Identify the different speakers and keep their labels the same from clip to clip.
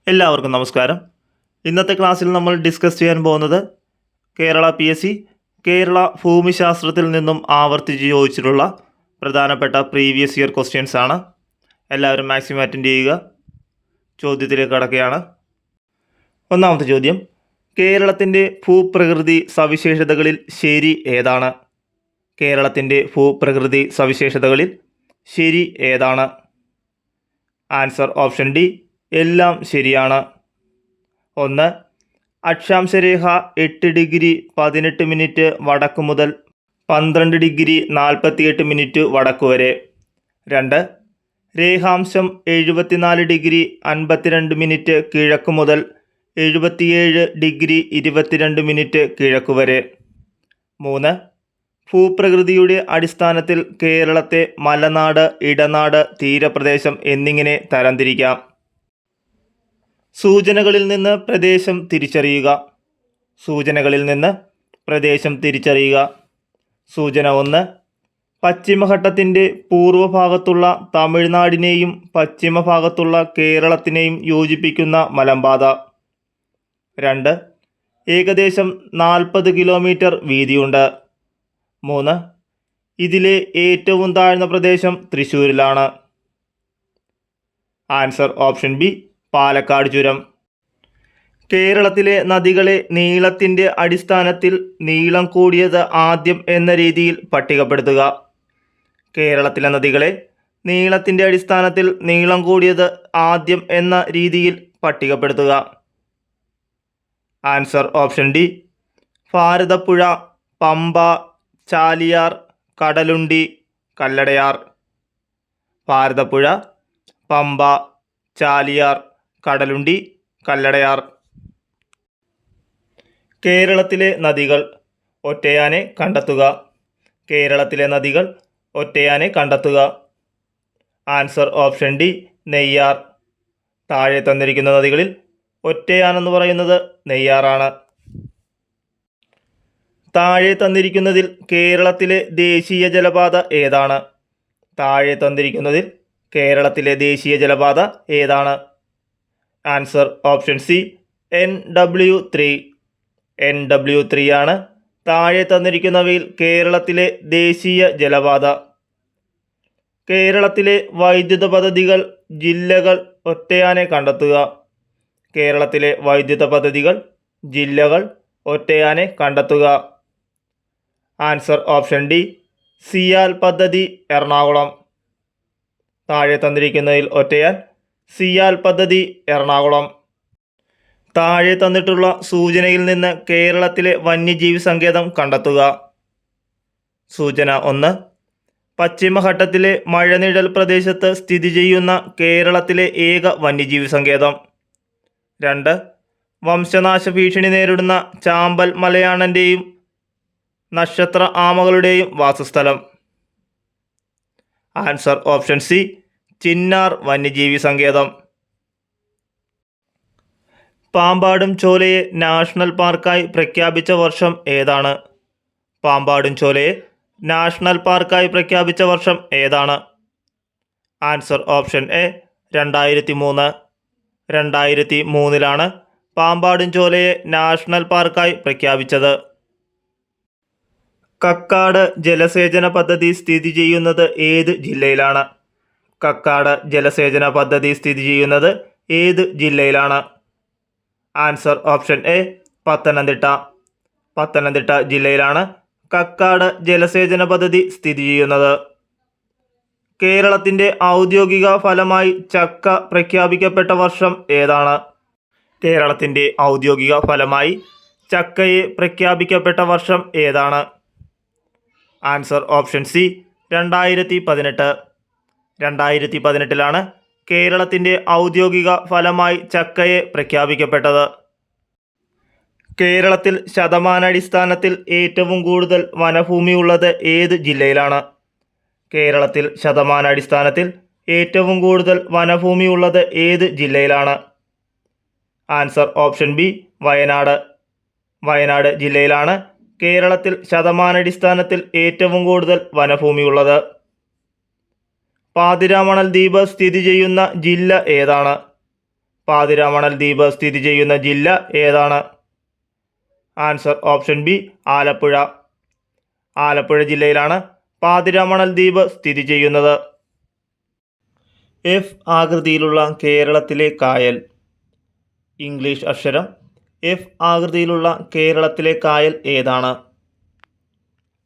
Speaker 1: എല്ലാവർക്കും നമസ്കാരം. ഇന്നത്തെ ക്ലാസ്സിൽ നമ്മൾ ഡിസ്കസ് ചെയ്യാൻ പോകുന്നത് കേരള PSC കേരള ഭൂമിശാസ്ത്രത്തിൽ നിന്നും ആവർത്തിച്ച് ചോദിച്ചിട്ടുള്ള പ്രധാനപ്പെട്ട പ്രീവിയസ് ഇയർ ക്വസ്റ്റ്യൻസ് ആണ്. എല്ലാവരും മാക്സിമം അറ്റൻഡ് ചെയ്യുക. ചോദ്യത്തിലേക്ക് കടക്കുകയാണ്. ഒന്നാമത്തെ ചോദ്യം, കേരളത്തിൻ്റെ ഭൂപ്രകൃതി സവിശേഷതകളിൽ ശരി ഏതാണ്? കേരളത്തിൻ്റെ ഭൂപ്രകൃതി സവിശേഷതകളിൽ ശരി ഏതാണ്? ആൻസർ ഓപ്ഷൻ ഡി, എല്ലാം ശരിയാണ്. 1. അക്ഷാംശരേഖ 8 ഡിഗ്രി 18 മിനിറ്റ് വടക്ക് മുതൽ 12 ഡിഗ്രി 48 മിനിറ്റ് വടക്ക് വരെ. 2. രേഖാംശം 74 ഡിഗ്രി 52 മിനിറ്റ് കിഴക്ക് മുതൽ 77 ഡിഗ്രി 22 മിനിറ്റ് കിഴക്ക് വരെ. 3. ഭൂപ്രകൃതിയുടെ അടിസ്ഥാനത്തിൽ കേരളത്തെ മലനാട്, ഇടനാട്, തീരപ്രദേശം എന്നിങ്ങനെ തരംതിരിക്കാം. സൂചനകളിൽ നിന്ന് പ്രദേശം തിരിച്ചറിയുക. സൂചനകളിൽ നിന്ന് പ്രദേശം തിരിച്ചറിയുക. സൂചന 1. പശ്ചിമഘട്ടത്തിൻ്റെ പൂർവ്വഭാഗത്തുള്ള തമിഴ്നാടിനെയും പശ്ചിമഭാഗത്തുള്ള കേരളത്തിനെയും യോജിപ്പിക്കുന്ന മലമ്പാത. 2. ഏകദേശം 40 കിലോമീറ്റർ വീതിയുണ്ട്. 3. ഇതിലെ ഏറ്റവും താഴ്ന്ന പ്രദേശം തൃശ്ശൂരിലാണ്. ആൻസർ ഓപ്ഷൻ ബി, പാലക്കാട് ചുരം. കേരളത്തിലെ നദികളെ നീളത്തിൻ്റെ അടിസ്ഥാനത്തിൽ നീളം കൂടിയത് ആദ്യം എന്ന രീതിയിൽ പട്ടികപ്പെടുത്തുക. കേരളത്തിലെ നദികളെ നീളത്തിൻ്റെ അടിസ്ഥാനത്തിൽ നീളം കൂടിയത് ആദ്യം എന്ന രീതിയിൽ പട്ടികപ്പെടുത്തുക. Answer option D, Bharathapuzha, Pamba, Chaliyar, Kadalundi, Kalladayar. Bharathapuzha, Pamba, Chaliyar, Kadalundi, Kalladayar. കേരളത്തിലെ നദികൾ ഒറ്റയാനെ കണ്ടെത്തുക. കേരളത്തിലെ നദികൾ ഒറ്റയാനെ കണ്ടെത്തുക. Answer option D, Neyyar. താഴെ തന്നിരിക്കുന്ന നദികളിൽ ഒറ്റയാനെന്ന് പറയുന്നത് നെയ്യാറാണ്. താഴെ തന്നിരിക്കുന്നതിൽ കേരളത്തിലെ ദേശീയ ജലപാത ഏതാണ്? താഴെ തന്നിരിക്കുന്നതിൽ കേരളത്തിലെ ദേശീയ ജലപാത ഏതാണ്? Answer option C, NW3. NW3 ആണ് താഴെ തന്നിരിക്കുന്നവയിൽ കേരളത്തിലെ ദേശീയ ജലപാത. കേരളത്തിലെ വൈദ്യുത പദ്ധതികൾ, ജില്ലകൾ, ഒറ്റയാനെ കണ്ടെത്തുക. കേരളത്തിലെ വൈദ്യുത പദ്ധതികൾ, ജില്ലകൾ, ഒറ്റയാനെ കണ്ടെത്തുക. ആൻസർ ഓപ്ഷൻ ഡി, സിയാൽ പദ്ധതി, എറണാകുളം. താഴെ തന്നിരിക്കുന്നതിൽ ഒറ്റയാൻ, സിയാൽ പദ്ധതി, എറണാകുളം. താഴെ തന്നിട്ടുള്ള സൂചനയിൽ നിന്ന് കേരളത്തിലെ വന്യജീവി സങ്കേതം കണ്ടെത്തുക. സൂചന 1. പശ്ചിമഘട്ടത്തിലെ മഴനിഴൽ പ്രദേശത്ത് സ്ഥിതി ചെയ്യുന്ന കേരളത്തിലെ ഏക വന്യജീവി സങ്കേതം. 2. വംശനാശ ഭീഷണി നേരിടുന്ന ചാമ്പൽ മലയാണൻ്റെയും നക്ഷത്ര ആമകളുടെയും വാസസ്ഥലം. ആൻസർ ഓപ്ഷൻ സി, ചിന്നാർ വന്യജീവി സങ്കേതം. പാമ്പാടും ചോലയെ നാഷണൽ പാർക്കായി പ്രഖ്യാപിച്ച വർഷം ഏതാണ്? പാമ്പാടും ചോലയെ നാഷണൽ പാർക്കായി പ്രഖ്യാപിച്ച വർഷം ഏതാണ്? Answer option A, 2003. 2003 Pambadum ചോലയെ national പാർക്കായി പ്രഖ്യാപിച്ചത്. കക്കാട് ജലസേചന പദ്ധതി സ്ഥിതി ചെയ്യുന്നത് ഏത് ജില്ലയിലാണ്? കക്കാട് ജലസേചന പദ്ധതി സ്ഥിതി ചെയ്യുന്നത് ഏത് ജില്ലയിലാണ്? Answer option A, Pathanamthitta. Pathanamthitta ജില്ലയിലാണ് കക്കാട് ജലസേചന പദ്ധതി സ്ഥിതി ചെയ്യുന്നത്. കേരളത്തിൻ്റെ ഔദ്യോഗിക ഫലമായി ചക്ക പ്രഖ്യാപിക്കപ്പെട്ട വർഷം ഏതാണ്? കേരളത്തിൻ്റെ ഔദ്യോഗിക ഫലമായി ചക്കയെ പ്രഖ്യാപിക്കപ്പെട്ട വർഷം ഏതാണ്? Answer option C, 2018. 2018 കേരളത്തിൻ്റെ ഔദ്യോഗിക ഫലമായി ചക്കയെ പ്രഖ്യാപിക്കപ്പെട്ടത്. കേരളത്തിൽ ശതമാനാടിസ്ഥാനത്തിൽ ഏറ്റവും കൂടുതൽ വനഭൂമി ഉള്ളത് ഏത് ജില്ലയിലാണ്? കേരളത്തിൽ ശതമാനാടിസ്ഥാനത്തിൽ ഏറ്റവും കൂടുതൽ വനഭൂമി ഉള്ളത് ഏത് ജില്ലയിലാണ്? Answer option B, Wayanad. Wayanad ജില്ലയിലാണ് കേരളത്തിൽ ശതമാനാടിസ്ഥാനത്തിൽ ഏറ്റവും കൂടുതൽ വനഭൂമിയുള്ളത്. പാതിരാമണൽ ദ്വീപ് സ്ഥിതി ചെയ്യുന്ന ജില്ല ഏതാണ്? പാതിരാമണൽ ദ്വീപ് സ്ഥിതി ചെയ്യുന്ന ജില്ല ഏതാണ്? Answer option B Alappuzha. Alappuzha ജില്ലയിലാണ് പാതിരാമണൽ ദ്വീപ് സ്ഥിതി ചെയ്യുന്നത്. എഫ് ആകൃതിയിലുള്ള കേരളത്തിലെ കായൽ. ഇംഗ്ലീഷ് അക്ഷരം എഫ് ആകൃതിയിലുള്ള കേരളത്തിലെ കായൽ ഏതാണ്?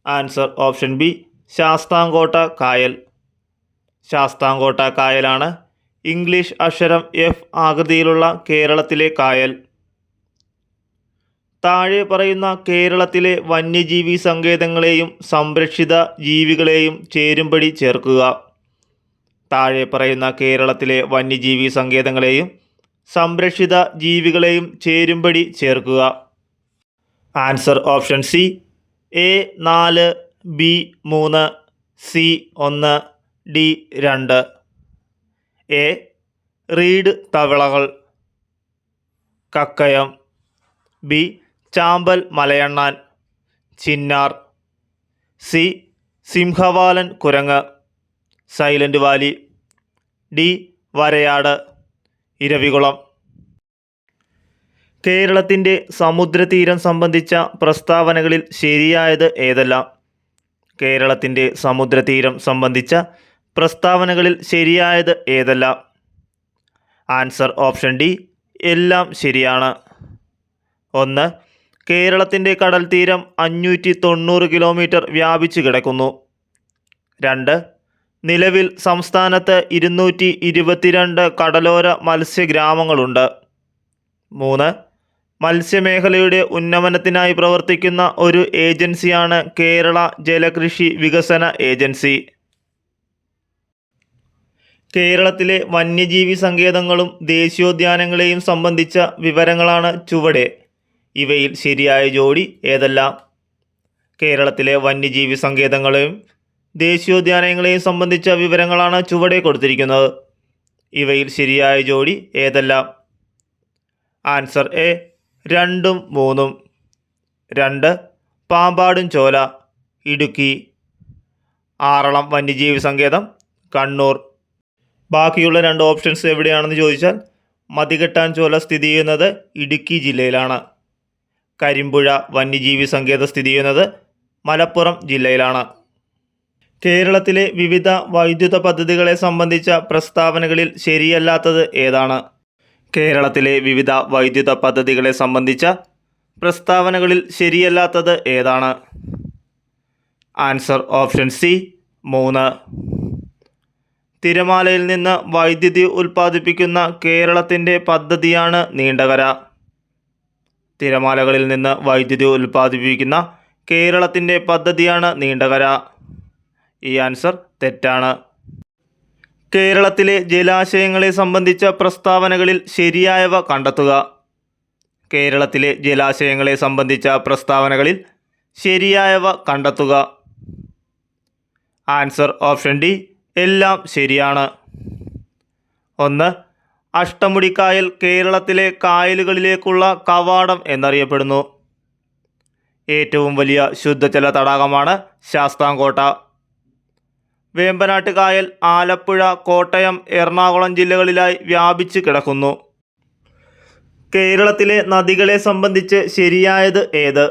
Speaker 1: ആൻസർ ഓപ്ഷൻ ബി ശാസ്താംകോട്ട കായൽ. ശാസ്താംകോട്ട കായലാണ് ഇംഗ്ലീഷ് അക്ഷരം എഫ് ആകൃതിയിലുള്ള കേരളത്തിലെ കായൽ. താഴെ പറയുന്ന കേരളത്തിലെ വന്യജീവി സങ്കേതങ്ങളെയും സംരക്ഷിത ജീവികളെയും ചേരുംപടി ചേർക്കുക. താഴെ പറയുന്ന കേരളത്തിലെ വന്യജീവി സങ്കേതങ്ങളെയും സംരക്ഷിത ജീവികളെയും ചേരുംപടി ചേർക്കുക. Answer option C A 4, B 3, C 1, D 2. A reed തവളകൾ, കക്കയം. ബി ചാമ്പൽ മലയണ്ണാൻ, ചിന്നാർ. സി സിംഹവാലൻ കുരങ്ങ്, സൈലന്റ് വാലി. ഡി വരയാട്, ഇരവികുളം. കേരളത്തിൻ്റെ സമുദ്രതീരം സംബന്ധിച്ച പ്രസ്താവനകളിൽ ശരിയായത് ഏതെല്ലാം? കേരളത്തിൻ്റെ സമുദ്രതീരം സംബന്ധിച്ച പ്രസ്താവനകളിൽ ശരിയായത് ഏതെല്ലാം? ആൻസർ ഓപ്ഷൻ ഡി എല്ലാം ശരിയാണ്. 1. കേരളത്തിൻ്റെ കടൽ തീരം 590 കിലോമീറ്റർ വ്യാപിച്ചു കിടക്കുന്നു. 2. നിലവിൽ സംസ്ഥാനത്ത് 222 കടലോര മത്സ്യഗ്രാമങ്ങളുണ്ട്. 3. മത്സ്യമേഖലയുടെ ഉന്നമനത്തിനായി പ്രവർത്തിക്കുന്ന ഒരു ഏജൻസിയാണ് കേരള ജലകൃഷി വികസന ഏജൻസി. കേരളത്തിലെ വന്യജീവി സങ്കേതങ്ങളും ദേശീയോദ്യാനങ്ങളെയും സംബന്ധിച്ച വിവരങ്ങളാണ് ചുവടെ. ഇവയിൽ ശരിയായ ജോഡി ഏതെല്ലാം? കേരളത്തിലെ വന്യജീവി സങ്കേതങ്ങളെയും ദേശീയോദ്യാനങ്ങളെയും സംബന്ധിച്ച വിവരങ്ങളാണ് ചുവടെ കൊടുത്തിരിക്കുന്നത്. ഇവയിൽ ശരിയായ ജോഡി ഏതെല്ലാം? ആൻസർ എ 2ഉം 3ഉം. 2 പാമ്പാടും ചോല, ഇടുക്കി. ആറളം വന്യജീവി സങ്കേതം, കണ്ണൂർ. ബാക്കിയുള്ള 2 ഓപ്ഷൻസ് എവിടെയാണെന്ന് ചോദിച്ചാൽ മതികെട്ടാൻ ചോല സ്ഥിതി ചെയ്യുന്നത് ഇടുക്കി ജില്ലയിലാണ്. കരിമ്പുഴ വന്യജീവി സങ്കേതം സ്ഥിതി ചെയ്യുന്നത് മലപ്പുറം ജില്ലയിലാണ്. കേരളത്തിലെ വിവിധ വൈദ്യുത പദ്ധതികളെ സംബന്ധിച്ച പ്രസ്താവനകളിൽ ശരിയല്ലാത്തത് ഏതാണ്? കേരളത്തിലെ വിവിധ വൈദ്യുത പദ്ധതികളെ സംബന്ധിച്ച പ്രസ്താവനകളിൽ ശരിയല്ലാത്തത് ഏതാണ്? Answer option C 3. തിരമാലയിൽ നിന്ന് വൈദ്യുതി ഉൽപ്പാദിപ്പിക്കുന്ന കേരളത്തിൻ്റെ പദ്ധതിയാണ് നീണ്ടകര. തിരമാലകളിൽ നിന്ന് വൈദ്യുതി ഉൽപ്പാദിപ്പിക്കുന്ന കേരളത്തിൻ്റെ പദ്ധതിയാണ് നീണ്ടകര. ഈ ആൻസർ തെറ്റാണ്. കേരളത്തിലെ ജലാശയങ്ങളെ സംബന്ധിച്ച പ്രസ്താവനകളിൽ ശരിയായവ കണ്ടെത്തുക. കേരളത്തിലെ ജലാശയങ്ങളെ സംബന്ധിച്ച പ്രസ്താവനകളിൽ ശരിയായവ കണ്ടെത്തുക. ആൻസർ ഓപ്ഷൻ ഡി എല്ലാം ശരിയാണ്. 1. അഷ്ടമുടിക്കായൽ കേരളത്തിലെ കായലുകളിലേക്കുള്ള കവാടം എന്നറിയപ്പെടുന്നു. ഏറ്റവും വലിയ ശുദ്ധജല തടാകമാണ് ശാസ്താംകോട്ട. വേമ്പനാട്ട് കായൽ ആലപ്പുഴ, കോട്ടയം, എറണാകുളം ജില്ലകളിലായി വ്യാപിച്ച് കിടക്കുന്നു. കേരളത്തിലെ നദികളെ സംബന്ധിച്ച് ശരിയായത് ഏത്?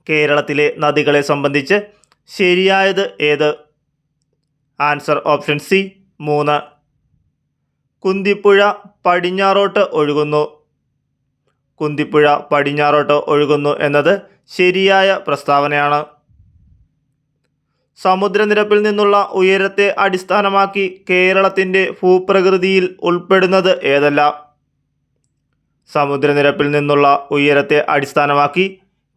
Speaker 1: കേരളത്തിലെ നദികളെ സംബന്ധിച്ച് ശരിയായത് ഏത്? Answer option C 3. കുന്തിപ്പുഴ പടിഞ്ഞാറോട്ട് ഒഴുകുന്നു. കുന്തിപ്പുഴ പടിഞ്ഞാറോട്ട് ഒഴുകുന്നു എന്നത് ശരിയായ പ്രസ്താവനയാണ്. സമുദ്രനിരപ്പിൽ നിന്നുള്ള ഉയരത്തെ അടിസ്ഥാനമാക്കി കേരളത്തിൻ്റെ ഭൂപ്രകൃതിയിൽ ഉൾപ്പെടുന്നത് ഏതെല്ലാം? സമുദ്രനിരപ്പിൽ നിന്നുള്ള ഉയരത്തെ അടിസ്ഥാനമാക്കി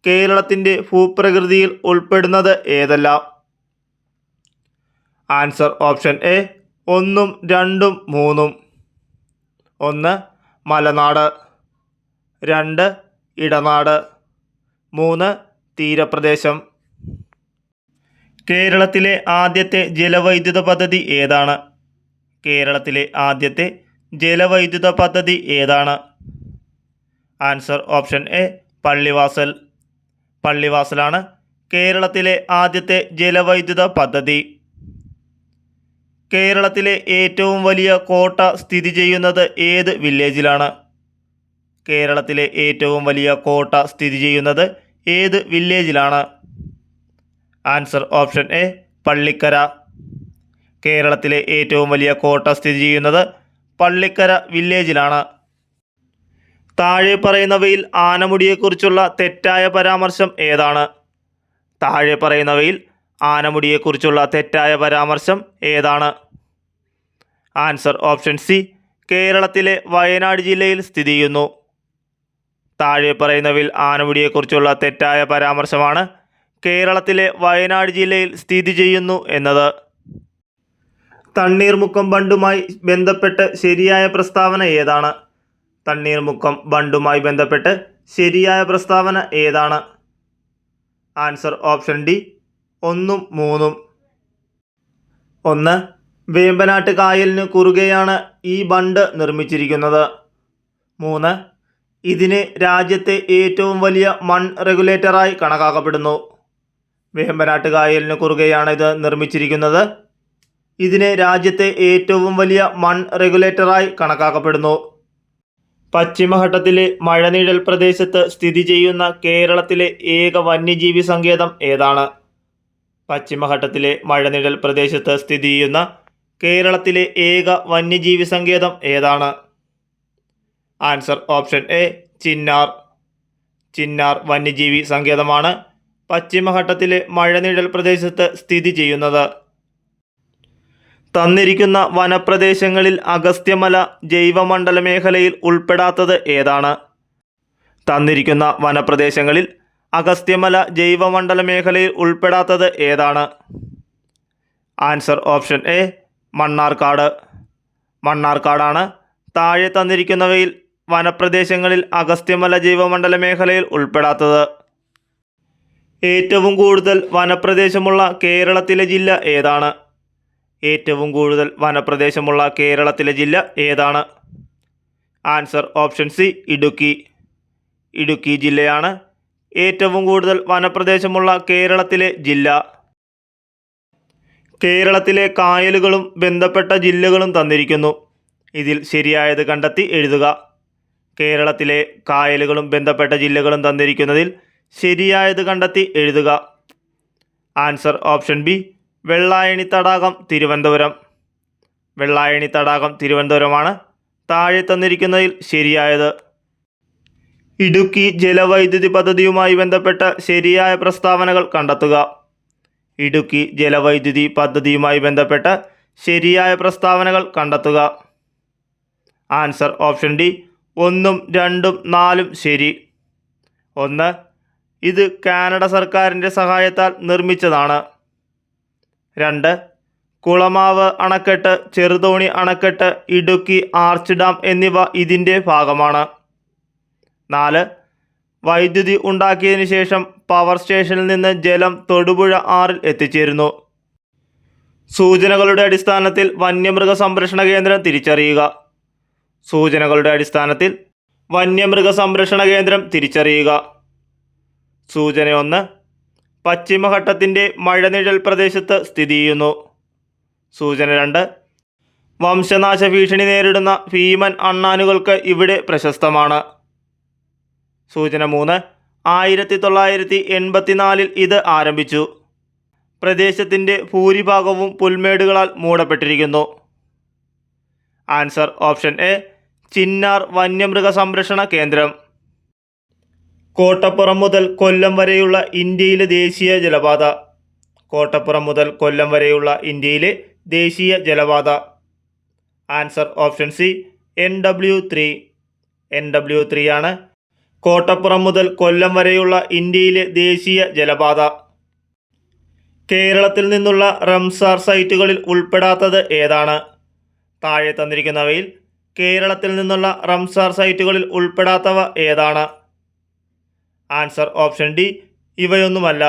Speaker 1: കേരളത്തിൻ്റെ ഭൂപ്രകൃതിയിൽ ഉൾപ്പെടുന്നത് ഏതെല്ലാം? ആൻസർ ഓപ്ഷൻ എ 1ഉം 2ഉം 3ഉം. 1 മലനാട്, 2 ഇടനാട്, 3 തീരപ്രദേശം. കേരളത്തിലെ ആദ്യത്തെ ജലവൈദ്യുത പദ്ധതി ഏതാണ്? കേരളത്തിലെ ആദ്യത്തെ ജലവൈദ്യുത പദ്ധതി ഏതാണ്? Answer option A Pallivasal. പള്ളിവാസലാണ് കേരളത്തിലെ ആദ്യത്തെ ജലവൈദ്യുത പദ്ധതി. കേരളത്തിലെ ഏറ്റവും വലിയ കോട്ട സ്ഥിതി ചെയ്യുന്നത് ഏത് വില്ലേജിലാണ്? കേരളത്തിലെ ഏറ്റവും വലിയ കോട്ട സ്ഥിതി ചെയ്യുന്നത് ഏത് വില്ലേജിലാണ്? Answer option A Pallikkara. കേരളത്തിലെ ഏറ്റവും വലിയ കോട്ട സ്ഥിതി ചെയ്യുന്നത് പള്ളിക്കര വില്ലേജിലാണ്. താഴെ പറയുന്നവയിൽ ആനമുടിയെക്കുറിച്ചുള്ള തെറ്റായ പരാമർശം ഏതാണ്? താഴെ പറയുന്നവയിൽ ആനമുടിയെക്കുറിച്ചുള്ള തെറ്റായ പരാമർശം ഏതാണ്? ആൻസർ ഓപ്ഷൻ സി കേരളത്തിലെ വയനാട് ജില്ലയിൽ സ്ഥിതി ചെയ്യുന്നു. താഴെ പറയുന്നവയിൽ ആനമുടിയെക്കുറിച്ചുള്ള തെറ്റായ പരാമർശമാണ് കേരളത്തിലെ വയനാട് ജില്ലയിൽ സ്ഥിതി ചെയ്യുന്നു എന്നത്. തണ്ണീർമുക്കം ബണ്ടുമായി ബന്ധപ്പെട്ട് ശരിയായ പ്രസ്താവന ഏതാണ്? തണ്ണീർമുക്കം ബണ്ടുമായി ബന്ധപ്പെട്ട് ശരിയായ പ്രസ്താവന ഏതാണ്? ആൻസർ ഓപ്ഷൻ ഡി 1ഉം 3ഉം. 1. വേമ്പനാട്ട് കായലിന് കുറുകെയാണ് ഈ ബണ്ട് നിർമ്മിച്ചിരിക്കുന്നത്. 3. ഇതിനെ രാജ്യത്തെ ഏറ്റവും വലിയ മൺ റെഗുലേറ്ററായി കണക്കാക്കപ്പെടുന്നു. വേമ്പനാട്ട് കായലിന് കുറുകെയാണ് ഇത് നിർമ്മിച്ചിരിക്കുന്നത്. ഇതിനെ രാജ്യത്തെ ഏറ്റവും വലിയ മൺ റെഗുലേറ്ററായി കണക്കാക്കപ്പെടുന്നു. പശ്ചിമഘട്ടത്തിലെ മഴനിഴൽ പ്രദേശത്ത് സ്ഥിതി ചെയ്യുന്ന കേരളത്തിലെ ഏക വന്യജീവി സങ്കേതം ഏതാണ്? പശ്ചിമഘട്ടത്തിലെ മഴനിഴൽ പ്രദേശത്ത് സ്ഥിതി ചെയ്യുന്ന കേരളത്തിലെ ഏക വന്യജീവി സങ്കേതം ഏതാണ്? Answer option A Chinnar. Chinnar വന്യജീവി സങ്കേതമാണ് പശ്ചിമഘട്ടത്തിലെ മഴനിഴൽ പ്രദേശത്ത് സ്ഥിതി ചെയ്യുന്നത്. തന്നിരിക്കുന്ന വനപ്രദേശങ്ങളിൽ അഗസ്ത്യമല ജൈവമണ്ഡല മേഖലയിൽ ഉൾപ്പെടാത്തത് ഏതാണ്? തന്നിരിക്കുന്ന വനപ്രദേശങ്ങളിൽ അഗസ്ത്യമല ജൈവമണ്ഡല മേഖലയിൽ ഉൾപ്പെടാത്തത് ഏതാണ്? Answer option A Mannarkkad. മണ്ണാർക്കാടാണ് താഴെ തന്നിരിക്കുന്നവയിൽ വനപ്രദേശങ്ങളിൽ അഗസ്ത്യമല ജൈവമണ്ഡല മേഖലയിൽ ഉൾപ്പെടാത്തത്. ഏറ്റവും കൂടുതൽ വനപ്രദേശമുള്ള കേരളത്തിലെ ജില്ല ഏതാണ്? ഏറ്റവും കൂടുതൽ വനപ്രദേശമുള്ള കേരളത്തിലെ ജില്ല ഏതാണ്? Answer option C Idukki. Idukki ജില്ലയാണ് ഏറ്റവും കൂടുതൽ വനപ്രദേശമുള്ള കേരളത്തിലെ ജില്ല. കേരളത്തിലെ കായലുകളും ബന്ധപ്പെട്ട ജില്ലകളും തന്നിരിക്കുന്നു. ഇതിൽ ശരിയായത് കണ്ടെത്തി എഴുതുക. കേരളത്തിലെ കായലുകളും ബന്ധപ്പെട്ട ജില്ലകളും തന്നിരിക്കുന്നതിൽ ശരിയായത് കണ്ടെത്തി എഴുതുക. ആൻസർ ഓപ്ഷൻ ബി വെള്ളായണി തടാകം തിരുവനന്തപുരം. വെള്ളായണി തടാകം തിരുവനന്തപുരമാണ് താഴെ തന്നിരിക്കുന്നതിൽ ശരിയായത്. ഇടുക്കി ജലവൈദ്യുതി പദ്ധതിയുമായി ബന്ധപ്പെട്ട ശരിയായ പ്രസ്താവനകൾ കണ്ടെത്തുക. ഇടുക്കി ജലവൈദ്യുതി പദ്ധതിയുമായി ബന്ധപ്പെട്ട ശരിയായ പ്രസ്താവനകൾ കണ്ടെത്തുക. ആൻസർ ഓപ്ഷൻ ഡി 1ഉം 2ഉം 4ഉം ശരി. 1. ഇത് കാനഡ സർക്കാരിൻ്റെ സഹായത്താൽ നിർമ്മിച്ചതാണ്. 2. കുളമാവ് അണക്കെട്ട്, ചെറുതോണി അണക്കെട്ട്, ഇടുക്കി ആർച്ച് ഡാം എന്നിവ ഇതിൻ്റെ ഭാഗമാണ്. 4. വൈദ്യുതി ഉണ്ടാക്കിയതിനു ശേഷം പവർ സ്റ്റേഷനിൽ നിന്ന് ജലം തൊടുപുഴ ആറിൽ എത്തിച്ചേരുന്നു. സൂചനകളുടെ അടിസ്ഥാനത്തിൽ വന്യമൃഗ സംരക്ഷണ കേന്ദ്രം തിരിച്ചറിയുക. സൂചനകളുടെ അടിസ്ഥാനത്തിൽ വന്യമൃഗ സംരക്ഷണ കേന്ദ്രം തിരിച്ചറിയുക. സൂചന 1. പശ്ചിമഘട്ടത്തിൻ്റെ മഴനിഴൽ പ്രദേശത്ത് സ്ഥിതി ചെയ്യുന്നു. സൂചന 2. വംശനാശ ഭീഷണി നേരിടുന്ന ഭീമൻ അണ്ണാനുകൾക്ക് ഇവിടെ പ്രശസ്തമാണ്. സൂചന 3. 1984 ഇത് ആരംഭിച്ചു. പ്രദേശത്തിൻ്റെ ഭൂരിഭാഗവും പുൽമേടുകളാൽ മൂടപ്പെട്ടിരിക്കുന്നു. ആൻസർ ഓപ്ഷൻ എ ചിന്നാർ വന്യമൃഗ സംരക്ഷണ കേന്ദ്രം. കോട്ടപ്പുറം മുതൽ കൊല്ലം വരെയുള്ള ഇന്ത്യയിലെ ദേശീയ ജലപാത. കോട്ടപ്പുറം മുതൽ കൊല്ലം വരെയുള്ള ഇന്ത്യയിലെ ദേശീയ ജലപാത. Answer option C NW3. NW3 ആണ് കോട്ടപ്പുറം മുതൽ കൊല്ലം വരെയുള്ള ഇന്ത്യയിലെ ദേശീയ ജലപാത. കേരളത്തിൽ നിന്നുള്ള റംസാർ സൈറ്റുകളിൽ ഉൾപ്പെടാത്തത് ഏതാണ്? താഴെ തന്നിരിക്കുന്നവയിൽ കേരളത്തിൽ നിന്നുള്ള റംസാർ സൈറ്റുകളിൽ ഉൾപ്പെടാത്തവ ഏതാണ്? ആൻസർ ഓപ്ഷൻ ഡി ഇവയൊന്നുമല്ല.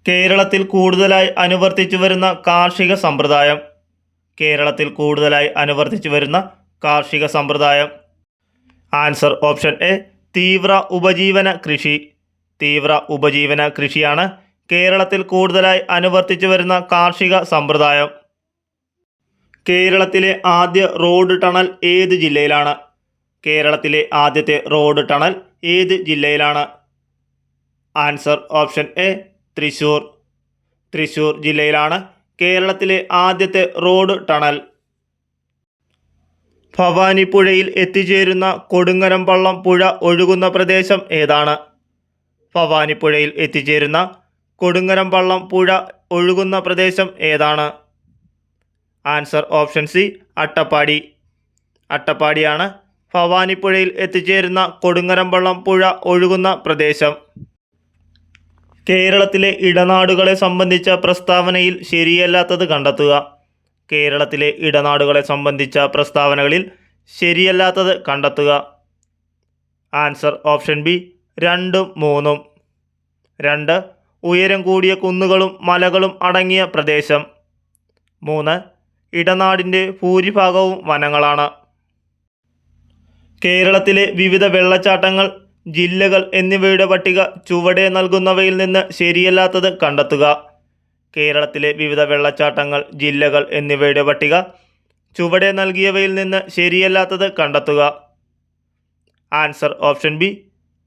Speaker 1: കേരളത്തിൽ കൂടുതലായി അനുവർത്തിച്ചു വരുന്ന കാർഷിക സമ്പ്രദായം. കേരളത്തിൽ കൂടുതലായി അനുവർത്തിച്ചു വരുന്ന കാർഷിക സമ്പ്രദായം. ആൻസർ ഓപ്ഷൻ എ തീവ്ര ഉപജീവന കൃഷി. തീവ്ര ഉപജീവന കൃഷിയാണ് കേരളത്തിൽ കൂടുതലായി അനുവർത്തിച്ചു വരുന്ന കാർഷിക സമ്പ്രദായം? കേരളത്തിലെ ആദ്യ റോഡ് ടണൽ ഏത് ജില്ലയിലാണ്? കേരളത്തിലെ ആദ്യത്തെ റോഡ് ടണൽ ഏത് ജില്ലയിലാണ്? Answer option A Thrissur. Thrissur ജില്ലയിലാണ് കേരളത്തിലെ ആദ്യത്തെ റോഡ് ടണൽ. ഭവാനിപ്പുഴയിൽ എത്തിച്ചേരുന്ന കൊടുങ്ങരംപള്ളം പുഴ ഒഴുകുന്ന പ്രദേശം ഏതാണ്? ഭവാനിപ്പുഴയിൽ എത്തിച്ചേരുന്ന കൊടുങ്ങരംപള്ളം പുഴ ഒഴുകുന്ന പ്രദേശം ഏതാണ്? Answer option C Attappadi. അട്ടപ്പാടിയാണ് ഭവാനിപ്പുഴയിൽ എത്തിച്ചേരുന്ന കൊടുങ്ങരംപള്ളം പുഴ ഒഴുകുന്ന പ്രദേശം. കേരളത്തിലെ ഇടനാടുകളെ സംബന്ധിച്ച പ്രസ്താവനയിൽ ശരിയല്ലാത്തത് കണ്ടെത്തുക. കേരളത്തിലെ ഇടനാടുകളെ സംബന്ധിച്ച പ്രസ്താവനകളിൽ ശരിയല്ലാത്തത് കണ്ടെത്തുക. ആൻസർ ഓപ്ഷൻ ബി 2ഉം 3ഉം. 2 ഉയരം കൂടിയ കുന്നുകളും മലകളും അടങ്ങിയ പ്രദേശം. 3 ഇടനാടിൻ്റെ ഭൂരിഭാഗവും വനങ്ങളാണ്. കേരളത്തിലെ വിവിധ വെള്ളച്ചാട്ടങ്ങൾ, ജില്ലകൾ എന്നിവയുടെ പട്ടിക ചുവടെ നൽകുന്നവയിൽ നിന്ന് ശരിയല്ലാത്തത് കണ്ടെത്തുക. കേരളത്തിലെ വിവിധ വെള്ളച്ചാട്ടങ്ങൾ, ജില്ലകൾ എന്നിവയുടെ പട്ടിക ചുവടെ നൽകിയവയിൽ നിന്ന് ശരിയല്ലാത്തത് കണ്ടെത്തുക. Answer option B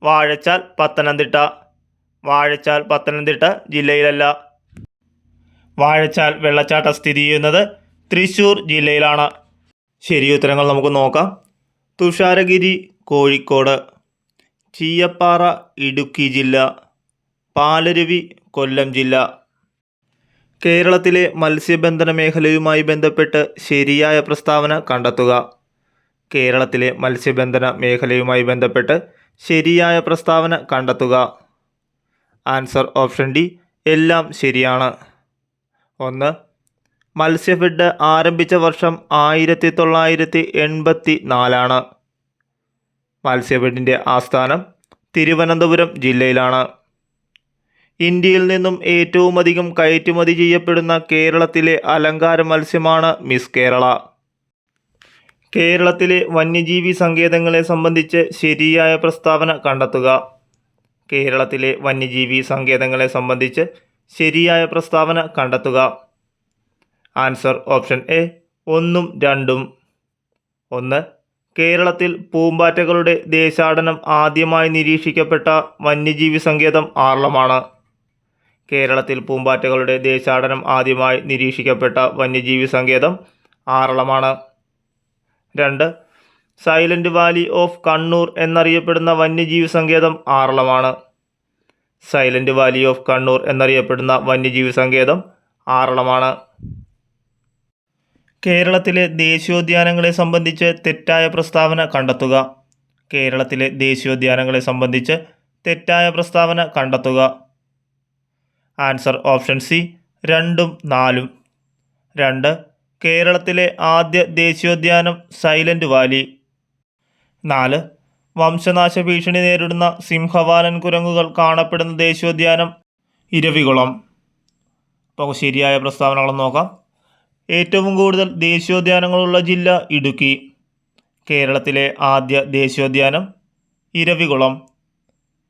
Speaker 1: Vazhachal Pathanamthitta. Vazhachal Pathanamthitta ജില്ലയിലല്ല. Vazhachal വെള്ളച്ചാട്ടം സ്ഥിതി ചെയ്യുന്നത് തൃശ്ശൂർ ജില്ലയിലാണ്. ശരിയുത്തരങ്ങൾ നമുക്ക് നോക്കാം. തുഷാരഗിരി കോഴിക്കോട്, ചീയപ്പാറ ഇടുക്കി ജില്ല, പാലരുവി കൊല്ലം ജില്ല. കേരളത്തിലെ മത്സ്യബന്ധന മേഖലയുമായി ബന്ധപ്പെട്ട് ശരിയായ പ്രസ്താവന കണ്ടെത്തുക. കേരളത്തിലെ മത്സ്യബന്ധന മേഖലയുമായി ബന്ധപ്പെട്ട് ശരിയായ പ്രസ്താവന കണ്ടെത്തുക. ആൻസർ ഓപ്ഷൻ ഡി എല്ലാം ശരിയാണ്. 1 മത്സ്യഫെഡ് ആരംഭിച്ച വർഷം 1984. മത്സ്യഫെഡിൻ്റെ ആസ്ഥാനം തിരുവനന്തപുരം ജില്ലയിലാണ്. ഇന്ത്യയിൽ നിന്നും ഏറ്റവും അധികം കയറ്റുമതി ചെയ്യപ്പെടുന്ന കേരളത്തിലെ അലങ്കാര മത്സ്യമാണ് മിസ് കേരള. കേരളത്തിലെ വന്യജീവി സങ്കേതങ്ങളെ സംബന്ധിച്ച് ശരിയായ പ്രസ്താവന കണ്ടെത്തുക. കേരളത്തിലെ വന്യജീവി സങ്കേതങ്ങളെ സംബന്ധിച്ച് ശരിയായ പ്രസ്താവന കണ്ടെത്തുക. ആൻസർ ഓപ്ഷൻ എ 1ഉം 2ഉം. 1 കേരളത്തിൽ പൂമ്പാറ്റകളുടെ ദേശാടനം ആദ്യമായി നിരീക്ഷിക്കപ്പെട്ട വന്യജീവി സങ്കേതം ആറളമാണ്. കേരളത്തിൽ പൂമ്പാറ്റകളുടെ ദേശാടനം ആദ്യമായി നിരീക്ഷിക്കപ്പെട്ട വന്യജീവി സങ്കേതം ആറളമാണ്. 2 സൈലന്റ് വാലി ഓഫ് കണ്ണൂർ എന്നറിയപ്പെടുന്ന വന്യജീവി സങ്കേതം ആറളമാണ്. സൈലന്റ് വാലി ഓഫ് കണ്ണൂർ എന്നറിയപ്പെടുന്ന വന്യജീവി സങ്കേതം ആറളമാണ്. കേരളത്തിലെ ദേശീയോദ്യാനങ്ങളെ സംബന്ധിച്ച് തെറ്റായ പ്രസ്താവന കണ്ടെത്തുക. കേരളത്തിലെ ദേശീയോദ്യാനങ്ങളെ സംബന്ധിച്ച് തെറ്റായ പ്രസ്താവന കണ്ടെത്തുക. ആൻസർ ഓപ്ഷൻ സി 2ഉം 4ഉം. 2 കേരളത്തിലെ ആദ്യ ദേശീയോദ്യാനം സൈലന്റ് വാലി. 4 വംശനാശ ഭീഷണി നേരിടുന്ന സിംഹവാലൻ കുരങ്ങുകൾ കാണപ്പെടുന്ന ദേശീയോദ്യാനം ഇരവികുളം. അപ്പോൾ ശരിയായ പ്രസ്താവനകൾ നോക്കാം. ഏറ്റവും കൂടുതൽ ദേശീയോദ്യാനങ്ങളുള്ള ജില്ല ഇടുക്കി. കേരളത്തിലെ ആദ്യ ദേശീയോദ്യാനം ഇരവികുളം.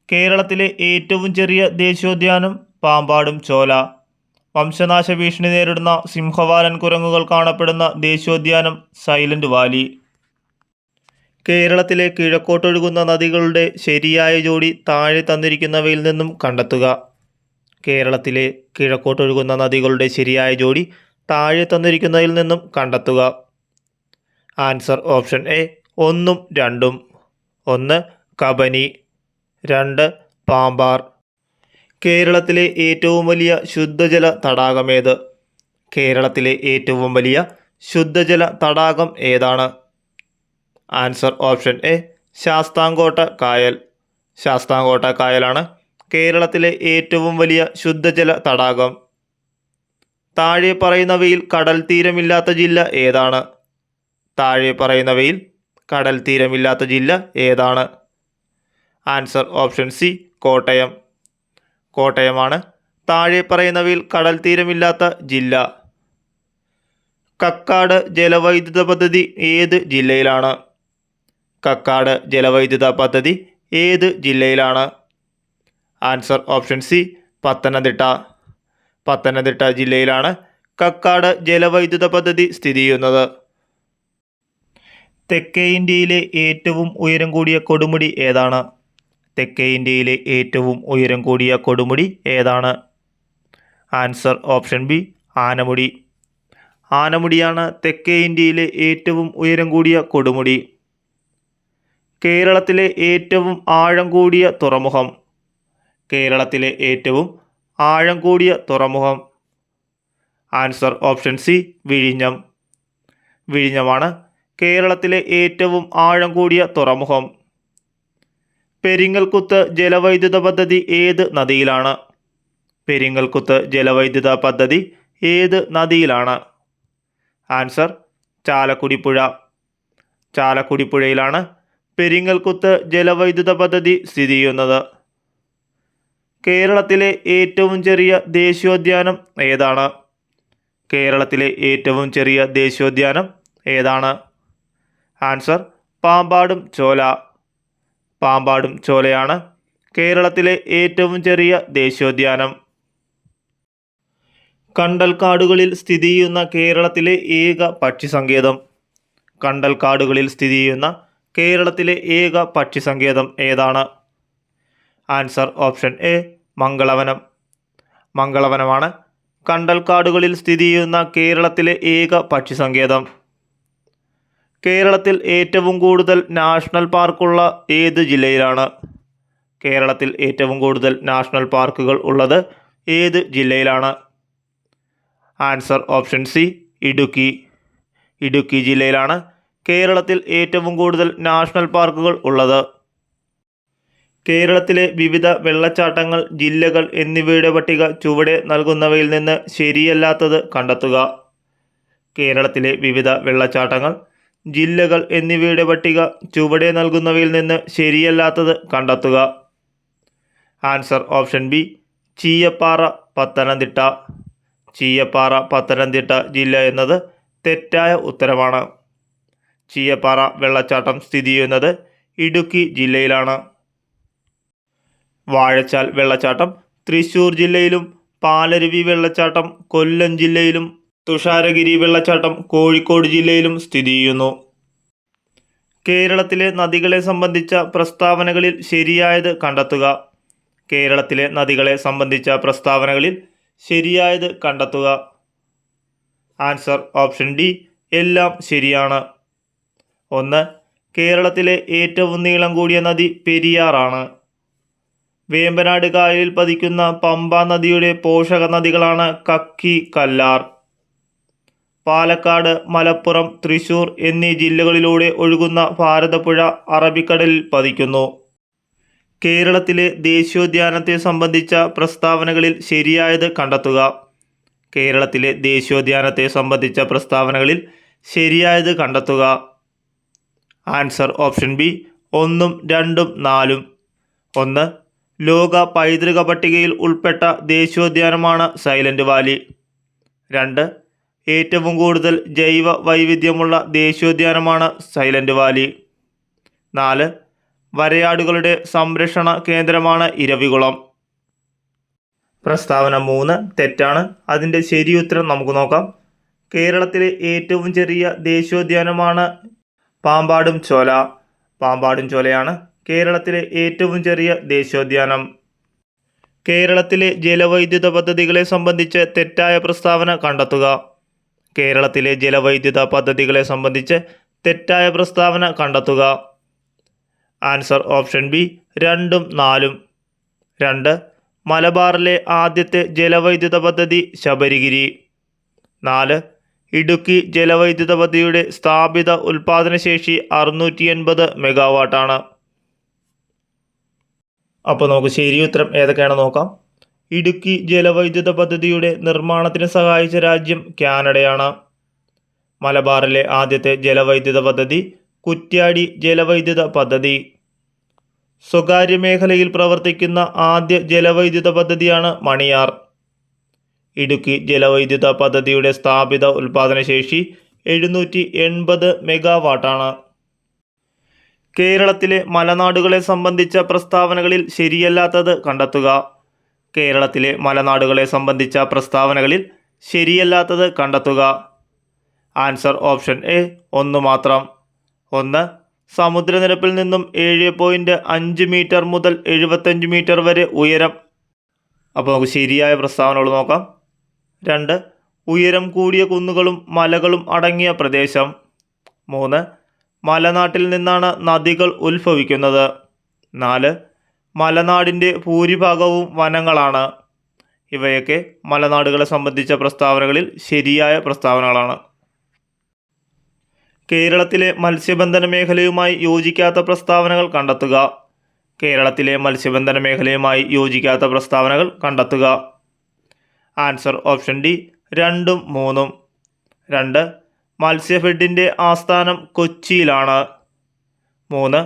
Speaker 1: കേരളത്തിലെ ഏറ്റവും ചെറിയ ദേശീയോദ്യാനം പാമ്പാടും ചോല. വംശനാശ ഭീഷണി നേരിടുന്ന സിംഹവാലൻ കുരങ്ങുകൾ കാണപ്പെടുന്ന ദേശീയോദ്യാനം സൈലന്റ് വാലി. കേരളത്തിലെ കിഴക്കോട്ടൊഴുകുന്ന നദികളുടെ ശരിയായ ജോഡി താഴെ തന്നിരിക്കുന്നവയിൽ നിന്നും കണ്ടെത്തുക. കേരളത്തിലെ കിഴക്കോട്ടൊഴുകുന്ന നദികളുടെ ശരിയായ ജോഡി താഴെ തന്നിരിക്കുന്നതിൽ നിന്നും കണ്ടെത്തുക. ആൻസർ ഓപ്ഷൻ എ 1ഉം 2ഉം. 1 കബനി, 2 പാമ്പാർ. കേരളത്തിലെ ഏറ്റവും വലിയ ശുദ്ധജല തടാകമേത്? കേരളത്തിലെ ഏറ്റവും വലിയ ശുദ്ധജല തടാകം ഏതാണ്? ആൻസർ ഓപ്ഷൻ എ ശാസ്താംകോട്ട കായൽ. ശാസ്താംകോട്ട കായലാണ് കേരളത്തിലെ ഏറ്റവും വലിയ ശുദ്ധജല തടാകം. താഴെ പറയുന്നവയിൽ കടൽ തീരമില്ലാത്ത ജില്ല ഏതാണ്? താഴെ പറയുന്നവയിൽ കടൽ തീരമില്ലാത്ത ജില്ല ഏതാണ്? Answer option C Kottayam. കോട്ടയമാണ് താഴെ പറയുന്നവയിൽ കടൽ തീരമില്ലാത്ത ജില്ല. കക്കാട് ജലവൈദ്യുത പദ്ധതി ഏത് ജില്ലയിലാണ്? കക്കാട് ജലവൈദ്യുത പദ്ധതി ഏത് ജില്ലയിലാണ്? Answer option C Pathanamthitta. Pathanamthitta ജില്ലയിലാണ് കക്കാട് ജലവൈദ്യുത പദ്ധതി സ്ഥിതി ചെയ്യുന്നത്. തെക്കേ ഇന്ത്യയിലെ ഏറ്റവും ഉയരം കൂടിയ കൊടുമുടി ഏതാണ്? തെക്കേ ഇന്ത്യയിലെ ഏറ്റവും ഉയരം കൂടിയ കൊടുമുടി ഏതാണ്? Answer option B, Anamudi. ആനമുടിയാണ് തെക്കേ ഇന്ത്യയിലെ ഏറ്റവും ഉയരം കൂടിയ കൊടുമുടി. കേരളത്തിലെ ഏറ്റവും ആഴം കൂടിയ തുറമുഖം. കേരളത്തിലെ ഏറ്റവും ആഴം കൂടിയ തുറമുഖം. ആൻസർ ഓപ്ഷൻ സി, വിഴിഞ്ഞം. വിഴിഞ്ഞമാണ് കേരളത്തിലെ ഏറ്റവും ആഴം കൂടിയ തുറമുഖം. പെരിങ്ങൽകുത്ത് ജലവൈദ്യുത പദ്ധതി ഏത് നദിയിലാണ്? പെരിങ്ങൽകുത്ത് ജലവൈദ്യുത പദ്ധതി ഏത് നദിയിലാണ്? ആൻസർ ചാലക്കുടി പുഴ. ചാലക്കുടി പുഴയിലാണ് പെരിങ്ങൽകുത്ത് ജലവൈദ്യുത പദ്ധതി സ്ഥിതി ചെയ്യുന്നത്. കേരളത്തിലെ ഏറ്റവും ചെറിയ ദേശീയോദ്യാനം ഏതാണ്? കേരളത്തിലെ ഏറ്റവും ചെറിയ ദേശീയോദ്യാനം ഏതാണ്? ആൻസർ പാമ്പാടും ചോല. പാമ്പാടും ചോലയാണ് കേരളത്തിലെ ഏറ്റവും ചെറിയ ദേശീയോദ്യാനം. കണ്ടൽക്കാടുകളിൽ സ്ഥിതി ചെയ്യുന്ന കേരളത്തിലെ ഏക പക്ഷിസങ്കേതം. കണ്ടൽക്കാടുകളിൽ സ്ഥിതി ചെയ്യുന്ന കേരളത്തിലെ ഏക പക്ഷിസങ്കേതം ഏതാണ്? Answer option A, Mangalavanam. മംഗളവനമാണ് കണ്ടൽക്കാടുകളിൽ സ്ഥിതി ചെയ്യുന്ന കേരളത്തിലെ ഏക പക്ഷിസങ്കേതം. കേരളത്തിൽ ഏറ്റവും കൂടുതൽ നാഷണൽ പാർക്കുള്ള ഏത് ജില്ലയിലാണ്? കേരളത്തിൽ ഏറ്റവും കൂടുതൽ നാഷണൽ പാർക്കുകൾ ഉള്ളത് ഏത് ജില്ലയിലാണ്? Answer option C, Idukki. Idukki ജില്ലയിലാണ് കേരളത്തിൽ ഏറ്റവും കൂടുതൽ നാഷണൽ പാർക്കുകൾ ഉള്ളത്. കേരളത്തിലെ വിവിധ വെള്ളച്ചാട്ടങ്ങൾ, ജില്ലകൾ എന്നിവയുടെ പട്ടിക ചുവടെ നൽകുന്നവയിൽ നിന്ന് ശരിയല്ലാത്തത് കണ്ടെത്തുക. കേരളത്തിലെ വിവിധ വെള്ളച്ചാട്ടങ്ങൾ, ജില്ലകൾ എന്നിവയുടെ പട്ടിക ചുവടെ നൽകുന്നവയിൽ നിന്ന് ശരിയല്ലാത്തത് കണ്ടെത്തുക. Answer option B, Cheeyappara, Pathanamthitta. Cheeyappara, Pathanamthitta ജില്ല എന്നത് തെറ്റായ ഉത്തരമാണ്. ചീയപ്പാറ വെള്ളച്ചാട്ടം സ്ഥിതി ചെയ്യുന്നത് ഇടുക്കി ജില്ലയിലാണ്. വാഴച്ചാൽ വെള്ളച്ചാട്ടം തൃശ്ശൂർ ജില്ലയിലും, പാലരുവി വെള്ളച്ചാട്ടം കൊല്ലം ജില്ലയിലും, തുഷാരഗിരി വെള്ളച്ചാട്ടം കോഴിക്കോട് ജില്ലയിലും സ്ഥിതി ചെയ്യുന്നു. കേരളത്തിലെ നദികളെ സംബന്ധിച്ച പ്രസ്താവനകളിൽ ശരിയായത് കണ്ടെത്തുക. കേരളത്തിലെ നദികളെ സംബന്ധിച്ച പ്രസ്താവനകളിൽ ശരിയായത് കണ്ടെത്തുക. ആൻസർ ഓപ്ഷൻ ഡി, എല്ലാം ശരിയാണ്. 1. കേരളത്തിലെ ഏറ്റവും നീളം കൂടിയ നദി പെരിയാറാണ്. വേമ്പനാട് കായലിൽ പതിക്കുന്ന പമ്പ നദിയുടെ പോഷക നദികളാണ് കക്കി, കല്ലാർ. പാലക്കാട്, മലപ്പുറം, തൃശ്ശൂർ എന്നീ ജില്ലകളിലൂടെ ഒഴുകുന്ന ഭാരതപ്പുഴ അറബിക്കടലിൽ പതിക്കുന്നു. കേരളത്തിലെ ദേശീയോദ്യാനത്തെ സംബന്ധിച്ച പ്രസ്താവനകളിൽ ശരിയായത് കണ്ടെത്തുക. കേരളത്തിലെ ദേശീയോദ്യാനത്തെ സംബന്ധിച്ച പ്രസ്താവനകളിൽ ശരിയായത് കണ്ടെത്തുക. Answer option B, 1, 2, 4. 1. ലോക പൈതൃക പട്ടികയിൽ ഉൾപ്പെട്ട ദേശീയോദ്യാനമാണ് സൈലന്റ് വാലി. 2. ഏറ്റവും കൂടുതൽ ജൈവ വൈവിധ്യമുള്ള ദേശീയോദ്യാനമാണ് സൈലന്റ് വാലി. 4. വരയാടുകളുടെ സംരക്ഷണ കേന്ദ്രമാണ് ഇരവികുളം. പ്രസ്താവന 3 തെറ്റാണ്. അതിൻ്റെ ശരിയുത്തരം നമുക്ക് നോക്കാം. കേരളത്തിലെ ഏറ്റവും ചെറിയ ദേശീയോദ്യാനമാണ് പാമ്പാടും ചോല. പാമ്പാടും ചോലയാണ് കേരളത്തിലെ ഏറ്റവും ചെറിയ ദേശീയോദ്യാനം. കേരളത്തിലെ ജലവൈദ്യുത പദ്ധതികളെ സംബന്ധിച്ച് തെറ്റായ പ്രസ്താവന കണ്ടെത്തുക. കേരളത്തിലെ ജലവൈദ്യുത പദ്ധതികളെ സംബന്ധിച്ച് തെറ്റായ പ്രസ്താവന കണ്ടെത്തുക. Answer option B, 2, 4. 2. മലബാറിലെ ആദ്യത്തെ ജലവൈദ്യുത പദ്ധതി ശബരിഗിരി. 4. ഇടുക്കി ജലവൈദ്യുത പദ്ധതിയുടെ സ്ഥാപിത ഉൽപ്പാദനശേഷി 680 മെഗാവാട്ടാണ്. അപ്പോൾ നമുക്ക് ശരിയുത്തരം ഏതൊക്കെയാണെന്ന് നോക്കാം. ഇടുക്കി ജലവൈദ്യുത പദ്ധതിയുടെ നിർമ്മാണത്തിന് സഹായിച്ച രാജ്യം കാനഡയാണ്. മലബാറിലെ ആദ്യത്തെ ജലവൈദ്യുത പദ്ധതി കുറ്റ്യാടി ജലവൈദ്യുത പദ്ധതി. സ്വകാര്യ മേഖലയിൽ പ്രവർത്തിക്കുന്ന ആദ്യ ജലവൈദ്യുത പദ്ധതിയാണ് മണിയാർ. ഇടുക്കി ജലവൈദ്യുത പദ്ധതിയുടെ സ്ഥാപിത ഉൽപ്പാദനശേഷി 780 മെഗാവാട്ടാണ്. കേരളത്തിലെ മലനാടുകളെ സംബന്ധിച്ച പ്രസ്താവനകളിൽ ശരിയല്ലാത്തത് കണ്ടെത്തുക. കേരളത്തിലെ മലനാടുകളെ സംബന്ധിച്ച പ്രസ്താവനകളിൽ ശരിയല്ലാത്തത് കണ്ടെത്തുക. ആൻസർ ഓപ്ഷൻ എ 1 മാത്രം. 1. സമുദ്രനിരപ്പിൽ നിന്നും 7.5 മീറ്റർ മുതൽ 75 മീറ്റർ വരെ ഉയരം. അപ്പോൾ നമുക്ക് ശരിയായ പ്രസ്താവനകൾ നോക്കാം. 2. ഉയരം കൂടിയ കുന്നുകളും മലകളും അടങ്ങിയ പ്രദേശം. 3. മലനാട്ടിൽ നിന്നാണ് നദികൾ ഉത്ഭവിക്കുന്നത്. 4. മലനാടിൻ്റെ ഭൂരിഭാഗവും വനങ്ങളാണ്. ഇവയൊക്കെ മലനാടുകളെ സംബന്ധിച്ച പ്രസ്താവനകളിൽ ശരിയായ പ്രസ്താവനകളാണ്. കേരളത്തിലെ മത്സ്യബന്ധന മേഖലയുമായി യോജിക്കാത്ത പ്രസ്താവനകൾ കണ്ടെത്തുക. കേരളത്തിലെ മത്സ്യബന്ധന മേഖലയുമായി യോജിക്കാത്ത പ്രസ്താവനകൾ കണ്ടെത്തുക. ആൻസർ ഓപ്ഷൻ ഡി 2ഉം 3ഉം. 2. മത്സ്യഫെഡിൻ്റെ ആസ്ഥാനം കൊച്ചിയിലാണ്. 3.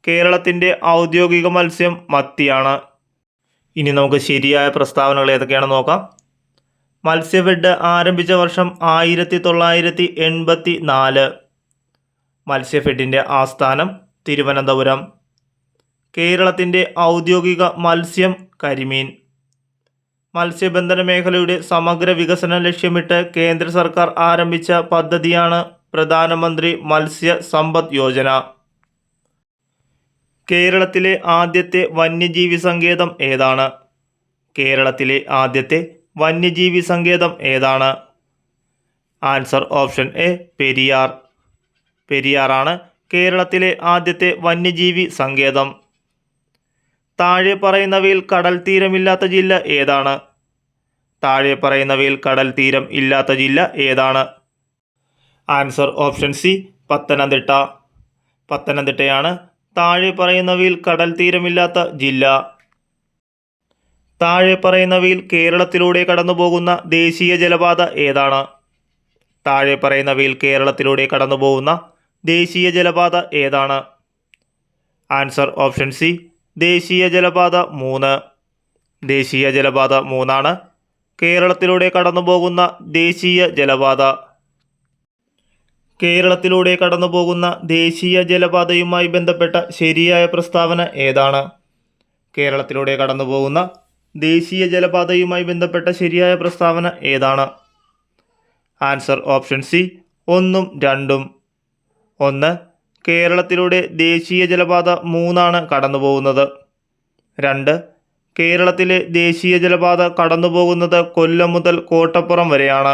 Speaker 1: കേരളത്തിൻ്റെ ഔദ്യോഗിക മത്സ്യം മത്തിയാണ്. ഇനി നമുക്ക് ശരിയായ പ്രസ്താവനകൾ ഏതൊക്കെയാണെന്ന് നോക്കാം. മത്സ്യഫെഡ് ആരംഭിച്ച വർഷം 1984. മത്സ്യഫെഡിൻ്റെ ആസ്ഥാനം തിരുവനന്തപുരം. കേരളത്തിൻ്റെ ഔദ്യോഗിക മത്സ്യം കരിമീൻ. മത്സ്യബന്ധന മേഖലയുടെ സമഗ്ര വികസനം ലക്ഷ്യമിട്ട് കേന്ദ്ര സർക്കാർ ആരംഭിച്ച പദ്ധതിയാണ് പ്രധാനമന്ത്രി മത്സ്യ സമ്പദ് യോജന. കേരളത്തിലെ ആദ്യത്തെ വന്യജീവി സങ്കേതം ഏതാണ്? കേരളത്തിലെ ആദ്യത്തെ വന്യജീവി സങ്കേതം ഏതാണ്? Answer option A Periyar. പെരിയാറാണ് കേരളത്തിലെ ആദ്യത്തെ വന്യജീവി സങ്കേതം. താഴെ പറയുന്നവയിൽ കടൽ തീരമില്ലാത്ത ജില്ല ഏതാണ്? താഴെ പറയുന്നവയിൽ കടൽ തീരം ഇല്ലാത്ത ജില്ല ഏതാണ്? Answer option C Pathanamthitta. പത്തനംതിട്ടയാണ് താഴെ പറയുന്നവയിൽ കടൽ തീരമില്ലാത്ത ജില്ല. താഴെ പറയുന്നവയിൽ കേരളത്തിലൂടെ കടന്നുപോകുന്ന ദേശീയ ജലപാത ഏതാണ്? താഴെ പറയുന്നവയിൽ കേരളത്തിലൂടെ കടന്നുപോകുന്ന ദേശീയ ജലപാത ഏതാണ്? ആൻസർ ഓപ്ഷൻ സി ദേശീയ ജലപാത 3. ദേശീയ ജലപാത 3ആണ് കേരളത്തിലൂടെ കടന്നുപോകുന്ന ദേശീയ ജലപാത. കേരളത്തിലൂടെ കടന്നുപോകുന്ന ദേശീയ ജലപാതയുമായി ബന്ധപ്പെട്ട ശരിയായ പ്രസ്താവന ഏതാണ്? കേരളത്തിലൂടെ കടന്നുപോകുന്ന ദേശീയ ജലപാതയുമായി ബന്ധപ്പെട്ട ശരിയായ പ്രസ്താവന ഏതാണ്? ആൻസർ ഓപ്ഷൻ സി 1ഉം 2ഉം. 1. കേരളത്തിലൂടെ ദേശീയ ജലപാത 3ആണ് കടന്നുപോകുന്നത്. 2. കേരളത്തിലെ ദേശീയ ജലപാത കടന്നുപോകുന്നത് കൊല്ലം മുതൽ കോട്ടപ്പുറം വരെയാണ്.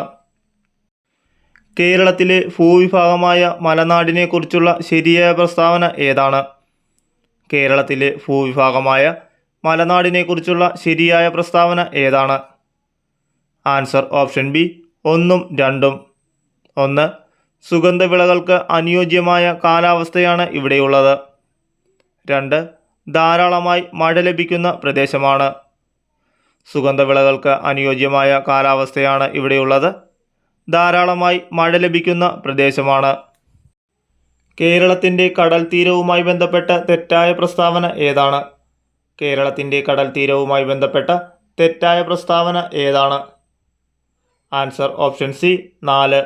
Speaker 1: കേരളത്തിലെ ഭൂവിഭാഗമായ മലനാടിനെക്കുറിച്ചുള്ള ശരിയായ പ്രസ്താവന ഏതാണ്? കേരളത്തിലെ ഭൂവിഭാഗമായ മലനാടിനെക്കുറിച്ചുള്ള ശരിയായ പ്രസ്താവന ഏതാണ്? ആൻസർ ഓപ്ഷൻ ബി 1ഉം 2ഉം. 1. സുഗന്ധവിളകൾക്ക് അനുയോജ്യമായ കാലാവസ്ഥയാണ് ഇവിടെയുള്ളത്. 2. ധാരാളമായി മഴ ലഭിക്കുന്ന പ്രദേശമാണ്. സുഗന്ധവിളകൾക്ക് അനുയോജ്യമായ കാലാവസ്ഥയാണ് ഇവിടെയുള്ളത്. ധാരാളമായി മഴ ലഭിക്കുന്ന പ്രദേശമാണ്. കേരളത്തിൻ്റെ കടൽ തീരവുമായി ബന്ധപ്പെട്ട തെറ്റായ പ്രസ്താവന ഏതാണ്? കേരളത്തിൻ്റെ കടൽ തീരവുമായി ബന്ധപ്പെട്ട തെറ്റായ പ്രസ്താവന ഏതാണ്? Answer option C 4.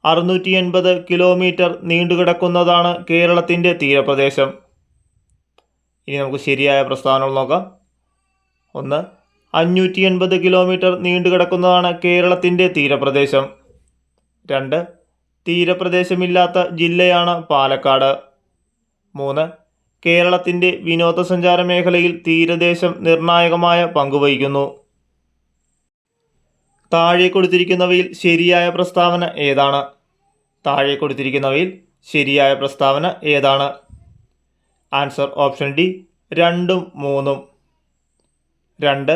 Speaker 1: 680 കിലോമീറ്റർ നീണ്ടുകിടക്കുന്നതാണ് കേരളത്തിൻ്റെ തീരപ്രദേശം. ഇനി നമുക്ക് ശരിയായ പ്രസ്താവനകൾ നോക്കാം. 1. 580 കിലോമീറ്റർ നീണ്ടുകിടക്കുന്നതാണ് കേരളത്തിൻ്റെ തീരപ്രദേശം. 2. തീരപ്രദേശമില്ലാത്ത ജില്ലയാണ് പാലക്കാട്. 3. കേരളത്തിൻ്റെ വിനോദസഞ്ചാര മേഖലയിൽ തീരദേശം നിർണായകമായ പങ്കുവഹിക്കുന്നു. താഴെ കൊടുത്തിരിക്കുന്നവയിൽ ശരിയായ പ്രസ്താവന ഏതാണ്? താഴെ കൊടുത്തിരിക്കുന്നവയിൽ ശരിയായ പ്രസ്താവന ഏതാണ്? ആൻസർ ഓപ്ഷൻ ഡി 2ഉം 3ഉം. 2.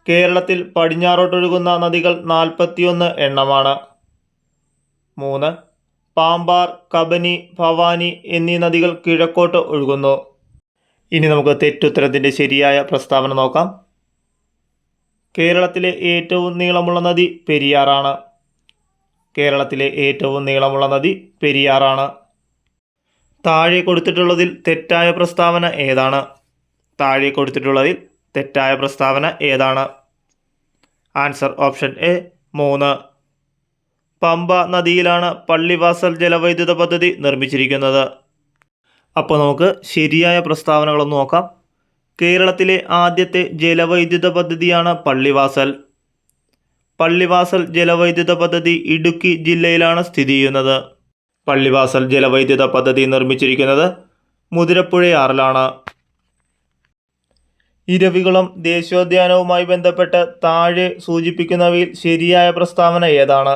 Speaker 1: കേരളത്തിൽ പടിഞ്ഞാറോട്ടൊഴുകുന്ന നദികൾ 41 എണ്ണമാണ്. 3. പാമ്പാർ, കബനി, ഭവാനി എന്നീ നദികൾ കിഴക്കോട്ട് ഒഴുകുന്നു. ഇനി നമുക്ക് തെറ്റുത്തരത്തിൻ്റെ ശരിയായ പ്രസ്താവന നോക്കാം. കേരളത്തിലെ ഏറ്റവും നീളമുള്ള നദി പെരിയാറാണ്. കേരളത്തിലെ ഏറ്റവും നീളമുള്ള നദി പെരിയാറാണ്. താഴെ കൊടുത്തിട്ടുള്ളതിൽ തെറ്റായ പ്രസ്താവന ഏതാണ്? താഴെ കൊടുത്തിട്ടുള്ളതിൽ തെറ്റായ പ്രസ്താവന ഏതാണ്? Answer option A 3. പമ്പ നദിയിലാണ് പള്ളിവാസൽ ജലവൈദ്യുത പദ്ധതി നിർമ്മിച്ചിരിക്കുന്നത്. അപ്പോൾ നമുക്ക് ശരിയായ പ്രസ്താവനകളൊന്ന് നോക്കാം. കേരളത്തിലെ ആദ്യത്തെ ജലവൈദ്യുത പദ്ധതിയാണ് പള്ളിവാസൽ. പള്ളിവാസൽ ജലവൈദ്യുത പദ്ധതി ഇടുക്കി ജില്ലയിലാണ് സ്ഥിതി ചെയ്യുന്നത്. പള്ളിവാസൽ ജലവൈദ്യുത പദ്ധതി നിർമ്മിച്ചിരിക്കുന്നത് മുതിരപ്പുഴയാറിലാണ്. ഇരവികുളം ദേശീയോദ്യാനവുമായി ബന്ധപ്പെട്ട് താഴെ സൂചിപ്പിക്കുന്നവയിൽ ശരിയായ പ്രസ്താവന ഏതാണ്?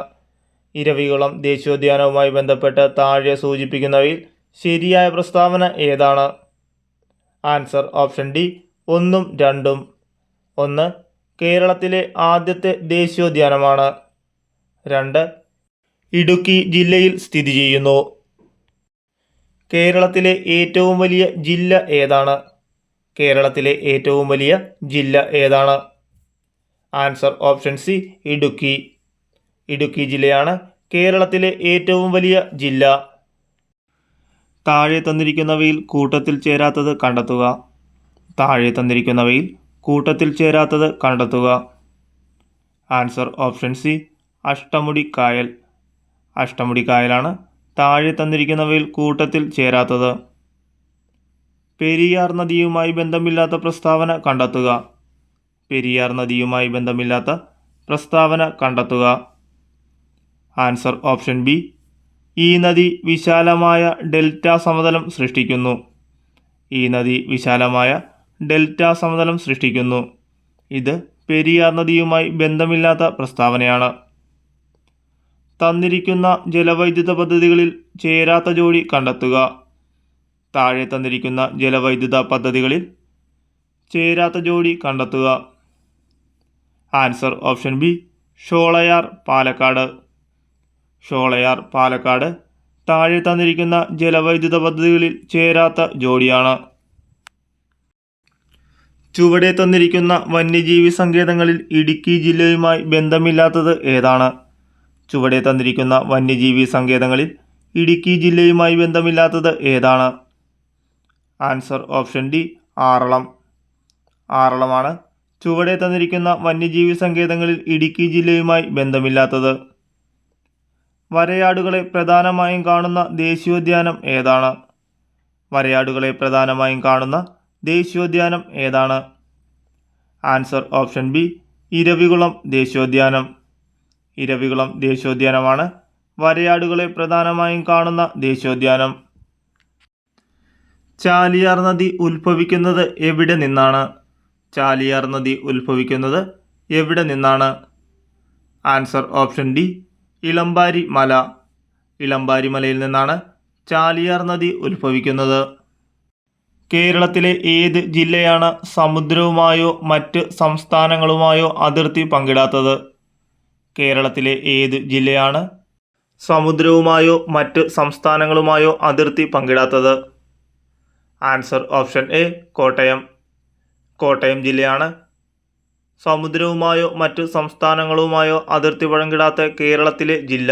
Speaker 1: ഇരവികുളം ദേശീയോദ്യാനവുമായി ബന്ധപ്പെട്ട് താഴെ സൂചിപ്പിക്കുന്നവയിൽ ശരിയായ പ്രസ്താവന ഏതാണ്? ആൻസർ ഓപ്ഷൻ ഡി 1ഉം 2ഉം. 1 കേരളത്തിലെ ആദ്യത്തെ ദേശീയോദ്യാനമാണ്. 2 ഇടുക്കി ജില്ലയിൽ സ്ഥിതി ചെയ്യുന്നു. കേരളത്തിലെ ഏറ്റവും വലിയ ജില്ല ഏതാണ്? കേരളത്തിലെ ഏറ്റവും വലിയ ജില്ല ഏതാണ്? Answer option C Idukki. Idukki ജില്ലയാണ് കേരളത്തിലെ ഏറ്റവും വലിയ ജില്ല. താഴെ തന്നിരിക്കുന്നവയിൽ കൂട്ടത്തിൽ ചേരാത്തത് കണ്ടെത്തുക. താഴെ തന്നിരിക്കുന്നവയിൽ കൂട്ടത്തിൽ ചേരാത്തത് കണ്ടെത്തുക. ആൻസർ ഓപ്ഷൻ സി അഷ്ടമുടിക്കായൽ. അഷ്ടമുടിക്കായലാണ് താഴെ തന്നിരിക്കുന്നവയിൽ കൂട്ടത്തിൽ ചേരാത്തത്. പെരിയാർ നദിയുമായി ബന്ധമില്ലാത്ത പ്രസ്താവന കണ്ടെത്തുക. പെരിയാർ നദിയുമായി ബന്ധമില്ലാത്ത പ്രസ്താവന കണ്ടെത്തുക. ആൻസർ ഓപ്ഷൻ ബി ഈ നദി വിശാലമായ ഡെൽറ്റ സമതലം സൃഷ്ടിക്കുന്നു. ഈ നദി വിശാലമായ ഡെൽറ്റ സമതലം സൃഷ്ടിക്കുന്നു. ഇത് പെരിയാർ നദിയുമായി ബന്ധമില്ലാത്ത പ്രസ്താവനയാണ്. തന്നിരിക്കുന്ന ജലവൈദ്യുത പദ്ധതികളിൽ ചേരാത്ത ജോഡി കണ്ടെത്തുക. താഴെ തന്നിരിക്കുന്ന ജലവൈദ്യുത പദ്ധതികളിൽ ചേരാത്ത ജോഡി കണ്ടെത്തുക. Answer option B Sholayar Palakkad. Sholayar Palakkad താഴെ തന്നിരിക്കുന്ന ജലവൈദ്യുത പദ്ധതികളിൽ ചേരാത്ത ജോഡിയാണ്. ചുവടെ തന്നിരിക്കുന്ന വന്യജീവി സങ്കേതങ്ങളിൽ ഇടുക്കി ജില്ലയുമായി ബന്ധമില്ലാത്തത് ഏതാണ്? ചുവടെ തന്നിരിക്കുന്ന വന്യജീവി സങ്കേതങ്ങളിൽ ഇടുക്കി ജില്ലയുമായി ബന്ധമില്ലാത്തത് ഏതാണ്? Answer option D Aralam. ആറളമാണ് ചുവടെ തന്നിരിക്കുന്ന വന്യജീവി സങ്കേതങ്ങളിൽ ഇടുക്കി ജില്ലയുമായി ബന്ധമില്ലാത്തത്. വരയാടുകളെ പ്രധാനമായും കാണുന്ന ദേശീയോദ്യാനം ഏതാണ്? വരയാടുകളെ പ്രധാനമായും കാണുന്ന ദേശീയോദ്യാനം ഏതാണ്? ആൻസർ ഓപ്ഷൻ ബി ഇരവികുളം ദേശീയോദ്യാനം. ഇരവികുളം ദേശീയോദ്യാനമാണ് വരയാടുകളെ പ്രധാനമായും കാണുന്ന ദേശീയോദ്യാനം. ചാലിയാർ നദി ഉത്ഭവിക്കുന്നത് എവിടെ നിന്നാണ്? ചാലിയാർ നദി ഉത്ഭവിക്കുന്നത് എവിടെ നിന്നാണ്? ആൻസർ ഓപ്ഷൻ ഡി ഇളമ്പാരി മല. ഇളമ്പാരി മലയിൽ നിന്നാണ് ചാലിയാർ നദി ഉത്ഭവിക്കുന്നത്. കേരളത്തിലെ ഏത് ജില്ലയാണ് സമുദ്രവുമായോ മറ്റ് സംസ്ഥാനങ്ങളുമായോ അതിർത്തി പങ്കിടാത്തത്? കേരളത്തിലെ ഏത് ജില്ലയാണ് സമുദ്രവുമായോ മറ്റ് സംസ്ഥാനങ്ങളുമായോ അതിർത്തി പങ്കിടാത്തത്? Answer option A Kottayam. Kottayam ജില്ലയാണ് സമുദ്രവുമായോ മറ്റ് സംസ്ഥാനങ്ങളുമായോ അതിർത്തി പങ്കിടാത്ത കേരളത്തിലെ ജില്ല.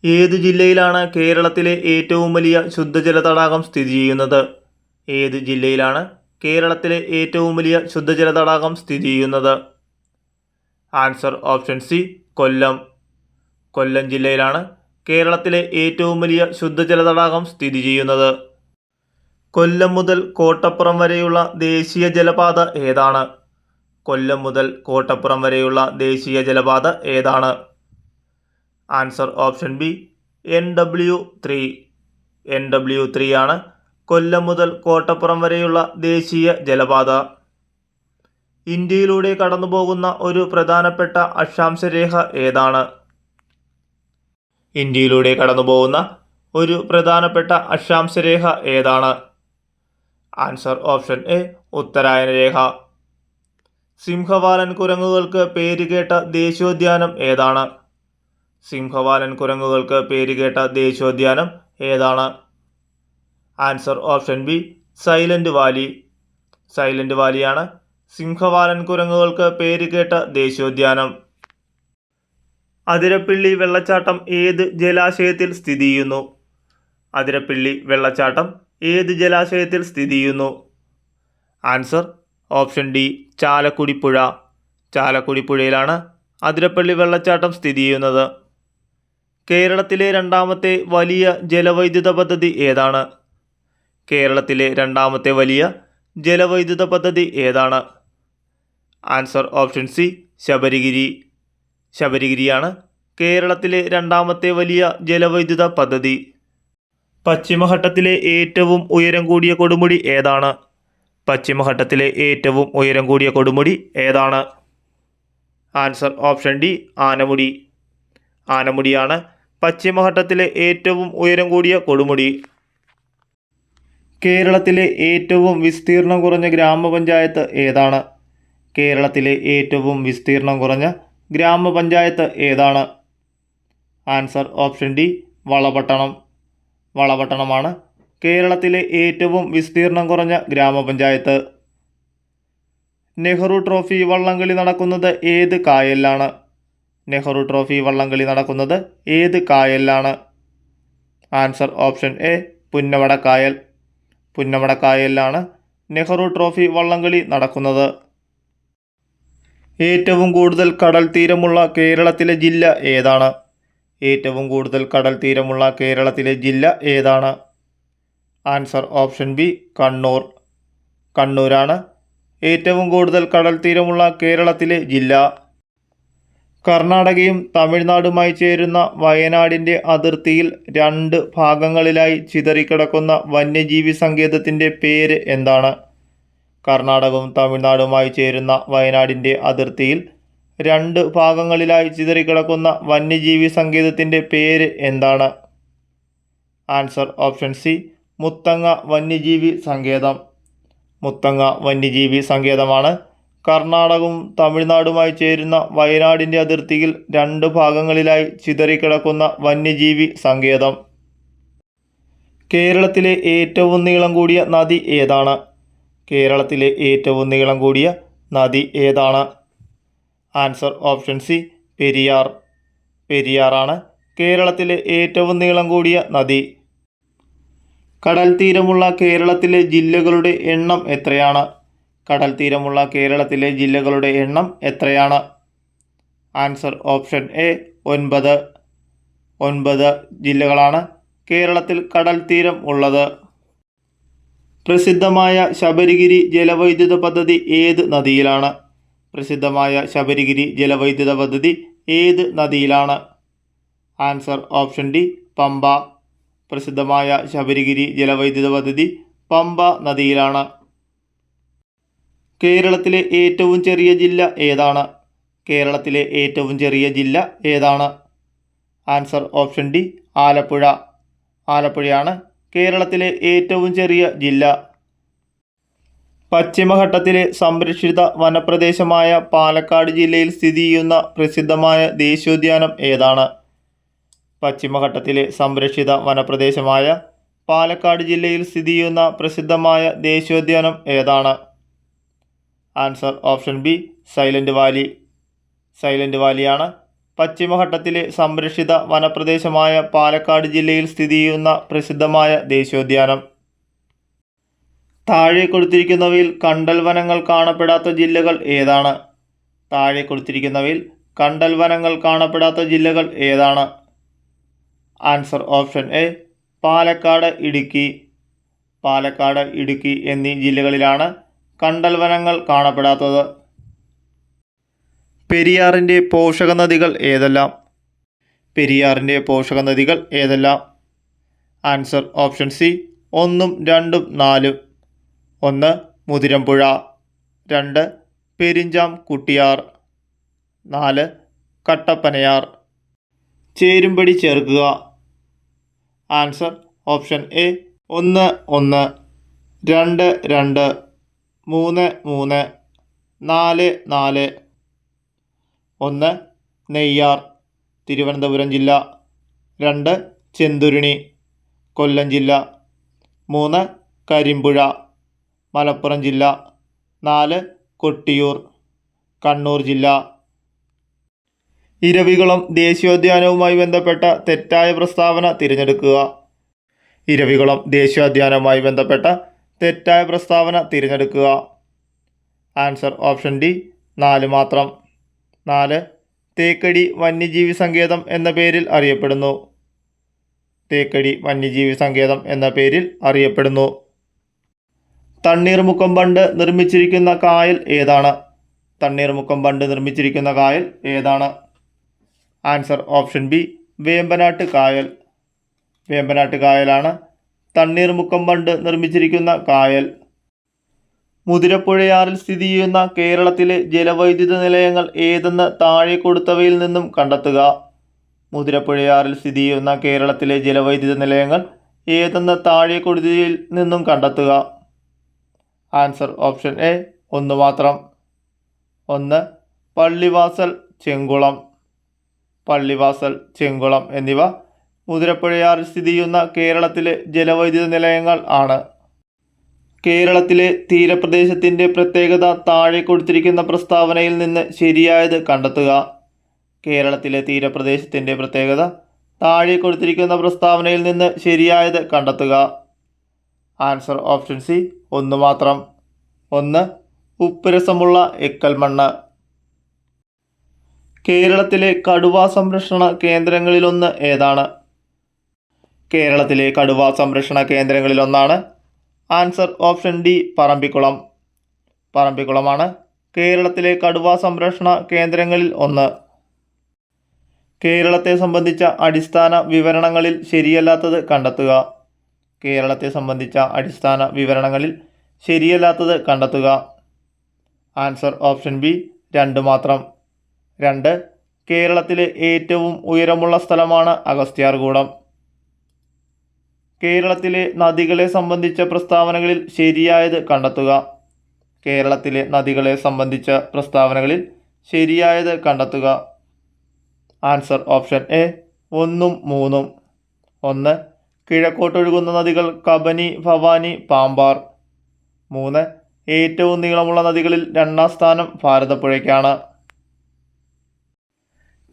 Speaker 1: ഏത് ജില്ലയിലാണ് കേരളത്തിലെ ഏറ്റവും വലിയ ശുദ്ധജല തടാകം സ്ഥിതി ചെയ്യുന്നത്? ഏത് ജില്ലയിലാണ് കേരളത്തിലെ ഏറ്റവും വലിയ ശുദ്ധജല തടാകം സ്ഥിതി ചെയ്യുന്നത്? ആൻസർ ഓപ്ഷൻ സി കൊല്ലം. കൊല്ലം ജില്ലയിലാണ് കേരളത്തിലെ ഏറ്റവും വലിയ ശുദ്ധജല തടാകം സ്ഥിതി ചെയ്യുന്നത്. കൊല്ലം മുതൽ കോട്ടപ്പുറം വരെയുള്ള ദേശീയ ജലപാത ഏതാണ്? കൊല്ലം മുതൽ കോട്ടപ്പുറം വരെയുള്ള ദേശീയ ജലപാത ഏതാണ്? Answer option B NW3. NW3 ആണ് കൊല്ലം മുതൽ കോട്ടപ്പുറം വരെയുള്ള ദേശീയ ജലപാത. ഇന്ത്യയിലൂടെ കടന്നുപോകുന്ന ഒരു പ്രധാനപ്പെട്ട അക്ഷാംശരേഖ ഏതാണ്? ഇന്ത്യയിലൂടെ കടന്നുപോകുന്ന ഒരു പ്രധാനപ്പെട്ട അക്ഷാംശരേഖ ഏതാണ്? ആൻസർ ഓപ്ഷൻ എ ഉത്തരായന രേഖ. സിംഹവാലൻ കുരങ്ങുകൾക്ക് പേരുകേട്ട ദേശീയോദ്യാനം ഏതാണ്? സിംഹവാലൻ കുരങ്ങുകൾക്ക് പേരുകേട്ട ദേശീയോദ്യാനം ഏതാണ്? Answer option B Silent Valley. Silent വാലിയാണ് സിംഹവാലൻ കുരങ്ങുകൾക്ക് പേരുകേട്ട ദേശീയോദ്യാനം. അതിരപ്പിള്ളി വെള്ളച്ചാട്ടം ഏത് ജലാശയത്തിൽ സ്ഥിതി ചെയ്യുന്നു? അതിരപ്പിള്ളി വെള്ളച്ചാട്ടം ഏത് ജലാശയത്തിൽ സ്ഥിതി ചെയ്യുന്നു? ആൻസർ ഓപ്ഷൻ ഡി ചാലക്കുടി പുഴ. ചാലക്കുടി പുഴയിലാണ് അതിരപ്പള്ളി വെള്ളച്ചാട്ടം സ്ഥിതി ചെയ്യുന്നത്. കേരളത്തിലെ രണ്ടാമത്തെ വലിയ ജലവൈദ്യുത പദ്ധതി ഏതാണ്? കേരളത്തിലെ രണ്ടാമത്തെ വലിയ ജലവൈദ്യുത പദ്ധതി ഏതാണ്? Answer option C Sabarigiri. ശബരിഗിരിയാണ് കേരളത്തിലെ രണ്ടാമത്തെ വലിയ ജലവൈദ്യുത പദ്ധതി. പശ്ചിമഘട്ടത്തിലെ ഏറ്റവും ഉയരം കൂടിയ കൊടുമുടി ഏതാണ്? പശ്ചിമഘട്ടത്തിലെ ഏറ്റവും ഉയരം കൂടിയ കൊടുമുടി ഏതാണ്? Answer option D Anamudi. ആനമുടിയാണ് പശ്ചിമഘട്ടത്തിലെ ഏറ്റവും ഉയരം കൂടിയ കൊടുമുടി. കേരളത്തിലെ ഏറ്റവും വിസ്തീർണം കുറഞ്ഞ ഗ്രാമപഞ്ചായത്ത് ഏതാണ്? കേരളത്തിലെ ഏറ്റവും വിസ്തീർണം കുറഞ്ഞ ഗ്രാമപഞ്ചായത്ത് ഏതാണ്? Answer option D Valapattanam. വളപട്ടണമാണ് കേരളത്തിലെ ഏറ്റവും വിസ്തീർണം കുറഞ്ഞ ഗ്രാമപഞ്ചായത്ത്. നെഹ്റു ട്രോഫി വള്ളംകളി നടക്കുന്നത് ഏത് കായലിലാണ്? നെഹ്റു ട്രോഫി വള്ളംകളി നടക്കുന്നത് ഏത് കായലിലാണ്? ആൻസർ ഓപ്ഷൻ എ പുന്നമടക്കായൽ. പുന്നമടക്കായലിലാണ് നെഹ്റു ട്രോഫി വള്ളംകളി നടക്കുന്നത്. ഏറ്റവും കൂടുതൽ കടൽ തീരമുള്ള കേരളത്തിലെ ജില്ല ഏതാണ്? ഏറ്റവും കൂടുതൽ കടൽ തീരമുള്ള കേരളത്തിലെ ജില്ല ഏതാണ്? Answer option B Kannur. കണ്ണൂരാണ് ഏറ്റവും കൂടുതൽ കടൽ തീരമുള്ള കേരളത്തിലെ ജില്ല. കർണാടകയും തമിഴ്നാടുമായി ചേരുന്ന വയനാടിൻ്റെ അതിർത്തിയിൽ 2 ഭാഗങ്ങളിലായി ചിതറിക്കിടക്കുന്ന വന്യജീവി സങ്കേതത്തിൻ്റെ പേര് എന്താണ്? കർണാടകവും തമിഴ്നാടുമായി ചേരുന്ന വയനാടിൻ്റെ അതിർത്തിയിൽ 2 ഭാഗങ്ങളിലായി ചിതറിക്കിടക്കുന്ന വന്യജീവി സങ്കേതത്തിൻ്റെ പേര് എന്താണ്? ആൻസർ ഓപ്ഷൻ സി മുത്തങ്ങ വന്യജീവി സങ്കേതം. മുത്തങ്ങ വന്യജീവി സങ്കേതമാണ് കർണാടകവും തമിഴ്നാടുമായി ചേരുന്ന വയനാടിൻ്റെ അതിർത്തിയിൽ 2 ഭാഗങ്ങളിലായി ചിതറിക്കിടക്കുന്ന വന്യജീവി സങ്കേതം. കേരളത്തിലെ ഏറ്റവും നീളം കൂടിയ നദി ഏതാണ്? കേരളത്തിലെ ഏറ്റവും നീളം കൂടിയ നദി ഏതാണ്? Answer option C Periyar. പെരിയാറാണ് കേരളത്തിലെ ഏറ്റവും നീളം കൂടിയ നദി. കടൽ തീരമുള്ള കേരളത്തിലെ ജില്ലകളുടെ എണ്ണം എത്രയാണ്? കടൽ തീരമുള്ള കേരളത്തിലെ ജില്ലകളുടെ എണ്ണം എത്രയാണ്? Answer option A 9. 9 ജില്ലകളാണ് കേരളത്തിൽ കടൽ തീരം ഉള്ളത്. പ്രസിദ്ധമായ ശബരിഗിരി ജലവൈദ്യുത പദ്ധതി ഏത് നദിയിലാണ്? പ്രസിദ്ധമായ ശബരിഗിരി ജലവൈദ്യുത പദ്ധതി ഏത് നദിയിലാണ്? Answer option D Pamba. പ്രസിദ്ധമായ ശബരിഗിരി ജലവൈദ്യുത പദ്ധതി പമ്പ നദിയിലാണ്. കേരളത്തിലെ ഏറ്റവും ചെറിയ ജില്ല ഏതാണ്? കേരളത്തിലെ ഏറ്റവും ചെറിയ ജില്ല ഏതാണ്? Answer option D Alappuzha. ആലപ്പുഴയാണ് കേരളത്തിലെ ഏറ്റവും ചെറിയ ജില്ല. പശ്ചിമഘട്ടത്തിലെ സംരക്ഷിത വനപ്രദേശമായ പാലക്കാട് ജില്ലയിൽ സ്ഥിതി ചെയ്യുന്ന പ്രസിദ്ധമായ ദേശീയോദ്യാനം ഏതാണ്? പശ്ചിമഘട്ടത്തിലെ സംരക്ഷിത വനപ്രദേശമായ പാലക്കാട് ജില്ലയിൽ സ്ഥിതി ചെയ്യുന്ന പ്രസിദ്ധമായ ദേശീയോദ്യാനം ഏതാണ്? Answer option B Silent Valley. Silent വാലിയാണ് പശ്ചിമഘട്ടത്തിലെ സംരക്ഷിത വനപ്രദേശമായ പാലക്കാട് ജില്ലയിൽ സ്ഥിതി ചെയ്യുന്ന പ്രസിദ്ധമായ ദേശീയോദ്യാനം. താഴെ കൊടുത്തിരിക്കുന്നവയിൽ കണ്ടൽ വനങ്ങൾ കാണപ്പെടാത്ത ജില്ലകൾ ഏതാണ്? താഴെ കൊടുത്തിരിക്കുന്നവയിൽ കണ്ടൽ വനങ്ങൾ കാണപ്പെടാത്ത ജില്ലകൾ ഏതാണ്? Answer option A Palakkad, Idukki. Palakkad, Idukki എന്നീ ജില്ലകളിലാണ് കണ്ടൽ വനങ്ങൾ കാണപ്പെടാത്തത്. പെരിയാറിൻ്റെ പോഷക നദികൾ ഏതെല്ലാം? പെരിയാറിൻ്റെ പോഷക നദികൾ ഏതെല്ലാം? Answer option C 1, 2, 4. 1 Muthirapuzha, 2 പെരിഞ്ചാം Kuttiyar, 4 Kattappanayar. ചേരുംപടി ചേർക്കുക. Answer option A 1, 1, 2, 2, 3, 3, 4, 4. 1 Neyyar, Thiruvananthapuram ജില്ല. 2 ചെന്തുരുണി, കൊല്ലം ജില്ല. 3 കരിമ്പുഴ, മലപ്പുറം ജില്ല. 4 കൊട്ടിയൂർ, കണ്ണൂർ ജില്ല. ഇരവികുളം ദേശീയോദ്യാനവുമായി ബന്ധപ്പെട്ട തെറ്റായ പ്രസ്താവന തിരഞ്ഞെടുക്കുക. ഇരവികുളം ദേശീയോദ്യാനവുമായി ബന്ധപ്പെട്ട തെറ്റായ പ്രസ്താവന തിരഞ്ഞെടുക്കുക. ആൻസർ ഓപ്ഷൻ ഡി 4 മാത്രം. 4 തേക്കടി വന്യജീവി സങ്കേതം എന്ന പേരിൽ അറിയപ്പെടുന്നു. തേക്കടി വന്യജീവി സങ്കേതം എന്ന പേരിൽ അറിയപ്പെടുന്നു. തണ്ണീർമുക്കം ബണ്ട് നിർമ്മിച്ചിരിക്കുന്ന കായൽ ഏതാണ്? തണ്ണീർമുക്കം ബണ്ട് നിർമ്മിച്ചിരിക്കുന്ന കായൽ ഏതാണ്? ആൻസർ ഓപ്ഷൻ ബി വേമ്പനാട്ട് കായൽ. വേമ്പനാട്ട് കായലാണ് തണ്ണീർമുക്കം ബണ്ട് നിർമ്മിച്ചിരിക്കുന്ന കായൽ. മുതിരപ്പുഴയാറിൽ സ്ഥിതി ചെയ്യുന്ന കേരളത്തിലെ ജലവൈദ്യുത നിലയങ്ങൾ ഏതെന്ന് താഴെ കൊടുത്തവയിൽ നിന്നും കണ്ടെത്തുക. മുതിരപ്പുഴയാറിൽ സ്ഥിതി ചെയ്യുന്ന കേരളത്തിലെ ജലവൈദ്യുത നിലയങ്ങൾ ഏതെന്ന് താഴെ കൊടുത്തതിൽ നിന്നും കണ്ടെത്തുക. ആൻസർ ഓപ്ഷൻ എ ഒന്ന് മാത്രം. ഒന്ന് പള്ളിവാസൽ, ചെങ്കുളം. പള്ളിവാസൽ, ചെങ്കുളം എന്നിവ മുതിരപ്പുഴയാറിൽ സ്ഥിതി ചെയ്യുന്ന കേരളത്തിലെ ജലവൈദ്യുത നിലയങ്ങൾ ആണ്. കേരളത്തിലെ തീരപ്രദേശത്തിൻ്റെ പ്രത്യേകത താഴെ കൊടുത്തിരിക്കുന്ന പ്രസ്താവനയിൽ നിന്ന് ശരിയായത് കണ്ടെത്തുക. കേരളത്തിലെ തീരപ്രദേശത്തിൻ്റെ പ്രത്യേകത താഴെ കൊടുത്തിരിക്കുന്ന പ്രസ്താവനയിൽ നിന്ന് ശരിയായത് കണ്ടെത്തുക. ആൻസർ ഓപ്ഷൻ സി ഒന്ന് മാത്രം. ഒന്ന് ഉപ്പുരസമുള്ള എക്കൽ മണ്ണ്. കേരളത്തിലെ കടുവാ സംരക്ഷണ കേന്ദ്രങ്ങളിലൊന്ന് ഏതാണ്? കേരളത്തിലെ കടുവാ സംരക്ഷണ കേന്ദ്രങ്ങളിലൊന്നാണ് ആൻസർ ഓപ്ഷൻ ഡി പറമ്പിക്കുളം. പറമ്പിക്കുളമാണ് കേരളത്തിലെ കടുവാ സംരക്ഷണ കേന്ദ്രങ്ങളിൽ ഒന്ന്. കേരളത്തെ സംബന്ധിച്ച അടിസ്ഥാന വിവരണങ്ങളിൽ ശരിയല്ലാത്തത് കണ്ടെത്തുക. കേരളത്തെ സംബന്ധിച്ച അടിസ്ഥാന വിവരണങ്ങളിൽ ശരിയല്ലാത്തത് കണ്ടെത്തുക. ആൻസർ ഓപ്ഷൻ ബി രണ്ട് മാത്രം. 2 കേരളത്തിലെ ഏറ്റവും ഉയരമുള്ള സ്ഥലമാണ് അഗസ്ത്യാർകൂടം. കേരളത്തിലെ നദികളെ സംബന്ധിച്ച പ്രസ്താവനകളിൽ ശരിയായത് കണ്ടെത്തുക. കേരളത്തിലെ നദികളെ സംബന്ധിച്ച പ്രസ്താവനകളിൽ ശരിയായത് കണ്ടെത്തുക. ആൻസർ ഓപ്ഷൻ എ 1ഉം 3ഉം. 1 കിഴക്കോട്ടൊഴുകുന്ന നദികൾ കബനി, ഭവാനി, പാമ്പാർ. 3 ഏറ്റവും നീളമുള്ള നദികളിൽ 2ാം സ്ഥാനം ഭാരതപ്പുഴയ്ക്കാണ്.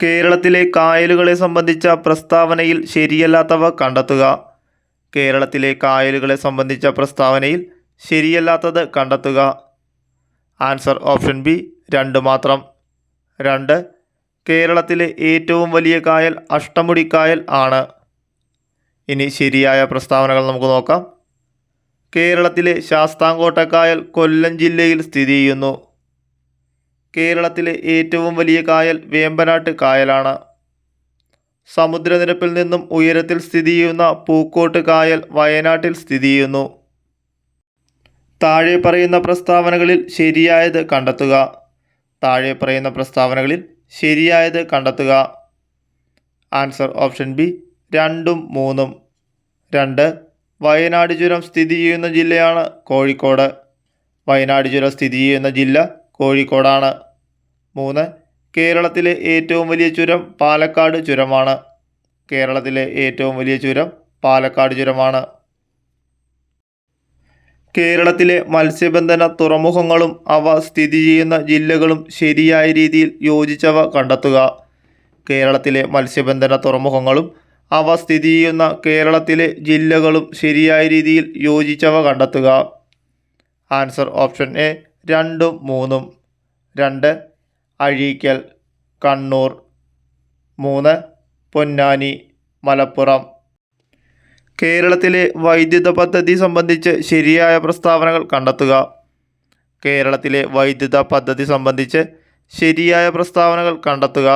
Speaker 1: കേരളത്തിലെ കായലുകളെ സംബന്ധിച്ച പ്രസ്താവനയിൽ ശരിയല്ലാത്തവ കണ്ടെത്തുക. കേരളത്തിലെ കായലുകളെ സംബന്ധിച്ച പ്രസ്താവനയിൽ ശരിയല്ലാത്തത് കണ്ടെത്തുക. ആൻസർ ഓപ്ഷൻ ബി 2 മാത്രം. 2 കേരളത്തിലെ ഏറ്റവും വലിയ കായൽ അഷ്ടമുടിക്കായൽ ആണ്. ഇനി ശരിയായ പ്രസ്താവനകൾ നമുക്ക് നോക്കാം. കേരളത്തിലെ ശാസ്താംകോട്ടക്കായൽ കൊല്ലം ജില്ലയിൽ സ്ഥിതി ചെയ്യുന്നു. കേരളത്തിലെ ഏറ്റവും വലിയ കായൽ വേമ്പനാട്ട് കായലാണ്. സമുദ്രനിരപ്പിൽ നിന്നും ഉയരത്തിൽ സ്ഥിതി ചെയ്യുന്ന പൂക്കോട്ട് കായൽ വയനാട്ടിൽ സ്ഥിതി ചെയ്യുന്നു. താഴെ പറയുന്ന പ്രസ്താവനകളിൽ ശരിയായത് കണ്ടെത്തുക. താഴെ പറയുന്ന പ്രസ്താവനകളിൽ ശരിയായത് കണ്ടെത്തുക. ആൻസർ ഓപ്ഷൻ ബി 2ഉം 3ഉം. 2 വയനാട് ചുരം സ്ഥിതി ചെയ്യുന്ന ജില്ലയാണ് കോഴിക്കോട്. വയനാട് ചുരം സ്ഥിതി ചെയ്യുന്ന ജില്ല കോഴിക്കോടാണ്. 3 കേരളത്തിലെ ഏറ്റവും വലിയ ചുരം പാലക്കാട് ചുരമാണ്. കേരളത്തിലെ ഏറ്റവും വലിയ ചുരം പാലക്കാട് ചുരമാണ്. കേരളത്തിലെ മത്സ്യബന്ധന തുറമുഖങ്ങളും അവ സ്ഥിതി ചെയ്യുന്ന ജില്ലകളും ശരിയായ രീതിയിൽ യോജിച്ചവ കണ്ടെത്തുക. കേരളത്തിലെ മത്സ്യബന്ധന തുറമുഖങ്ങളും അവ സ്ഥിതി ചെയ്യുന്ന കേരളത്തിലെ ജില്ലകളും ശരിയായ രീതിയിൽ യോജിച്ചവ കണ്ടെത്തുക. ആൻസർ ഓപ്ഷൻ എ 2ഉം 3ഉം. 2 അഴീക്കൽ, കണ്ണൂർ. 3 പൊന്നാനി, മലപ്പുറം. കേരളത്തിലെ വൈദ്യുത പദ്ധതി സംബന്ധിച്ച് ശരിയായ പ്രസ്താവനകൾ കണ്ടെത്തുക. കേരളത്തിലെ വൈദ്യുത പദ്ധതി സംബന്ധിച്ച് ശരിയായ പ്രസ്താവനകൾ കണ്ടെത്തുക.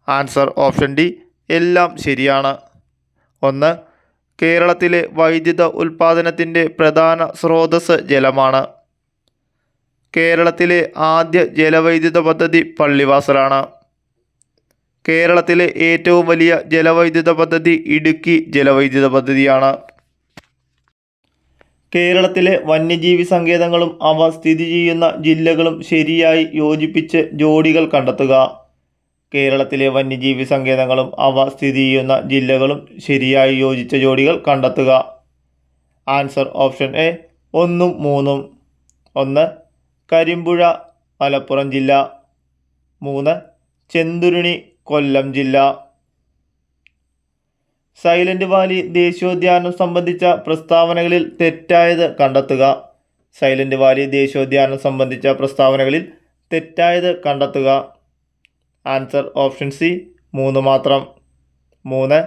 Speaker 1: ആൻസർ ഓപ്ഷൻ ഡി എല്ലാം ശരിയാണ്. 1 കേരളത്തിലെ വൈദ്യുത ഉൽപ്പാദനത്തിൻ്റെ പ്രധാന സ്രോതസ്സ് ജലമാണ്. കേരളത്തിലെ ആദ്യ ജലവൈദ്യുത പദ്ധതി പള്ളിവാസലാണ്. കേരളത്തിലെ ഏറ്റവും വലിയ ജലവൈദ്യുത പദ്ധതി ഇടുക്കി ജലവൈദ്യുത പദ്ധതിയാണ്. കേരളത്തിലെ വന്യജീവി സങ്കേതങ്ങളും അവ സ്ഥിതി ചെയ്യുന്ന ജില്ലകളും ശരിയായി യോജിപ്പിച്ച് ജോഡികൾ കണ്ടെത്തുക. കേരളത്തിലെ വന്യജീവി സങ്കേതങ്ങളും അവ സ്ഥിതി ചെയ്യുന്ന ജില്ലകളും ശരിയായി യോജിച്ച ജോഡികൾ കണ്ടെത്തുക. ആൻസർ ഓപ്ഷൻ എ 1ഉം 3ഉം. 1 കരിമ്പുഴ, മലപ്പുറം ജില്ല. 3 ചെന്തുരുണി, കൊല്ലം ജില്ല. സൈലന്റ് വാലി ദേശീയോദ്യാനം സംബന്ധിച്ച പ്രസ്താവനകളിൽ തെറ്റായത് കണ്ടെത്തുക. സൈലന്റ് വാലി ദേശീയോദ്യാനം സംബന്ധിച്ച പ്രസ്താവനകളിൽ തെറ്റായത് കണ്ടെത്തുക. ആൻസർ ഓപ്ഷൻ സി 3 മാത്രം. 3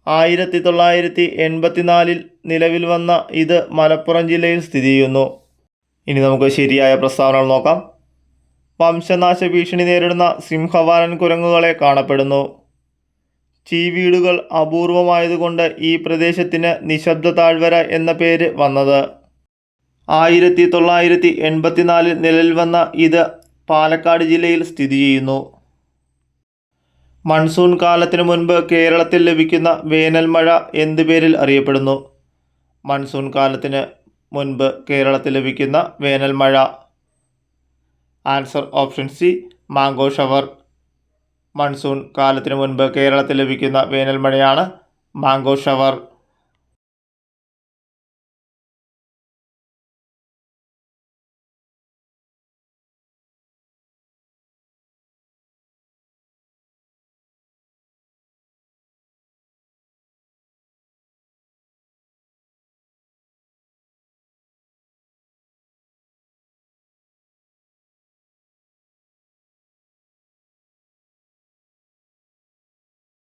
Speaker 1: 1984 നിലവിൽ വന്ന ഇത് മലപ്പുറം ജില്ലയിൽ സ്ഥിതി ചെയ്യുന്നു. ഇനി നമുക്ക് ശരിയായ പ്രസ്താവനകൾ നോക്കാം. വംശനാശ ഭീഷണി നേരിടുന്ന സിംഹവാലൻ കുരങ്ങുകളെ കാണപ്പെടുന്നു. ചീവീടുകൾ അപൂർവമായതുകൊണ്ട് ഈ പ്രദേശത്തിന് നിശബ്ദ താഴ്വര എന്ന പേര് വന്നത്. 1984 നിലവിൽ വന്ന ഇത് പാലക്കാട് ജില്ലയിൽ സ്ഥിതി ചെയ്യുന്നു. മൺസൂൺ കാലത്തിനു മുൻപ് കേരളത്തിൽ ലഭിക്കുന്ന വേനൽ മഴ എന്ത് പേരിൽ അറിയപ്പെടുന്നു? മൺസൂൺ കാലത്തിന് മുൻപ് കേരളത്തിൽ ലഭിക്കുന്ന വേനൽ മഴ. Answer option C, mango shower. Monsoon കാലത്തിനു മുൻപ് കേരളത്തിൽ ലഭിക്കുന്ന വേനൽ മഴയാണ് മാംഗോ ഷവർ.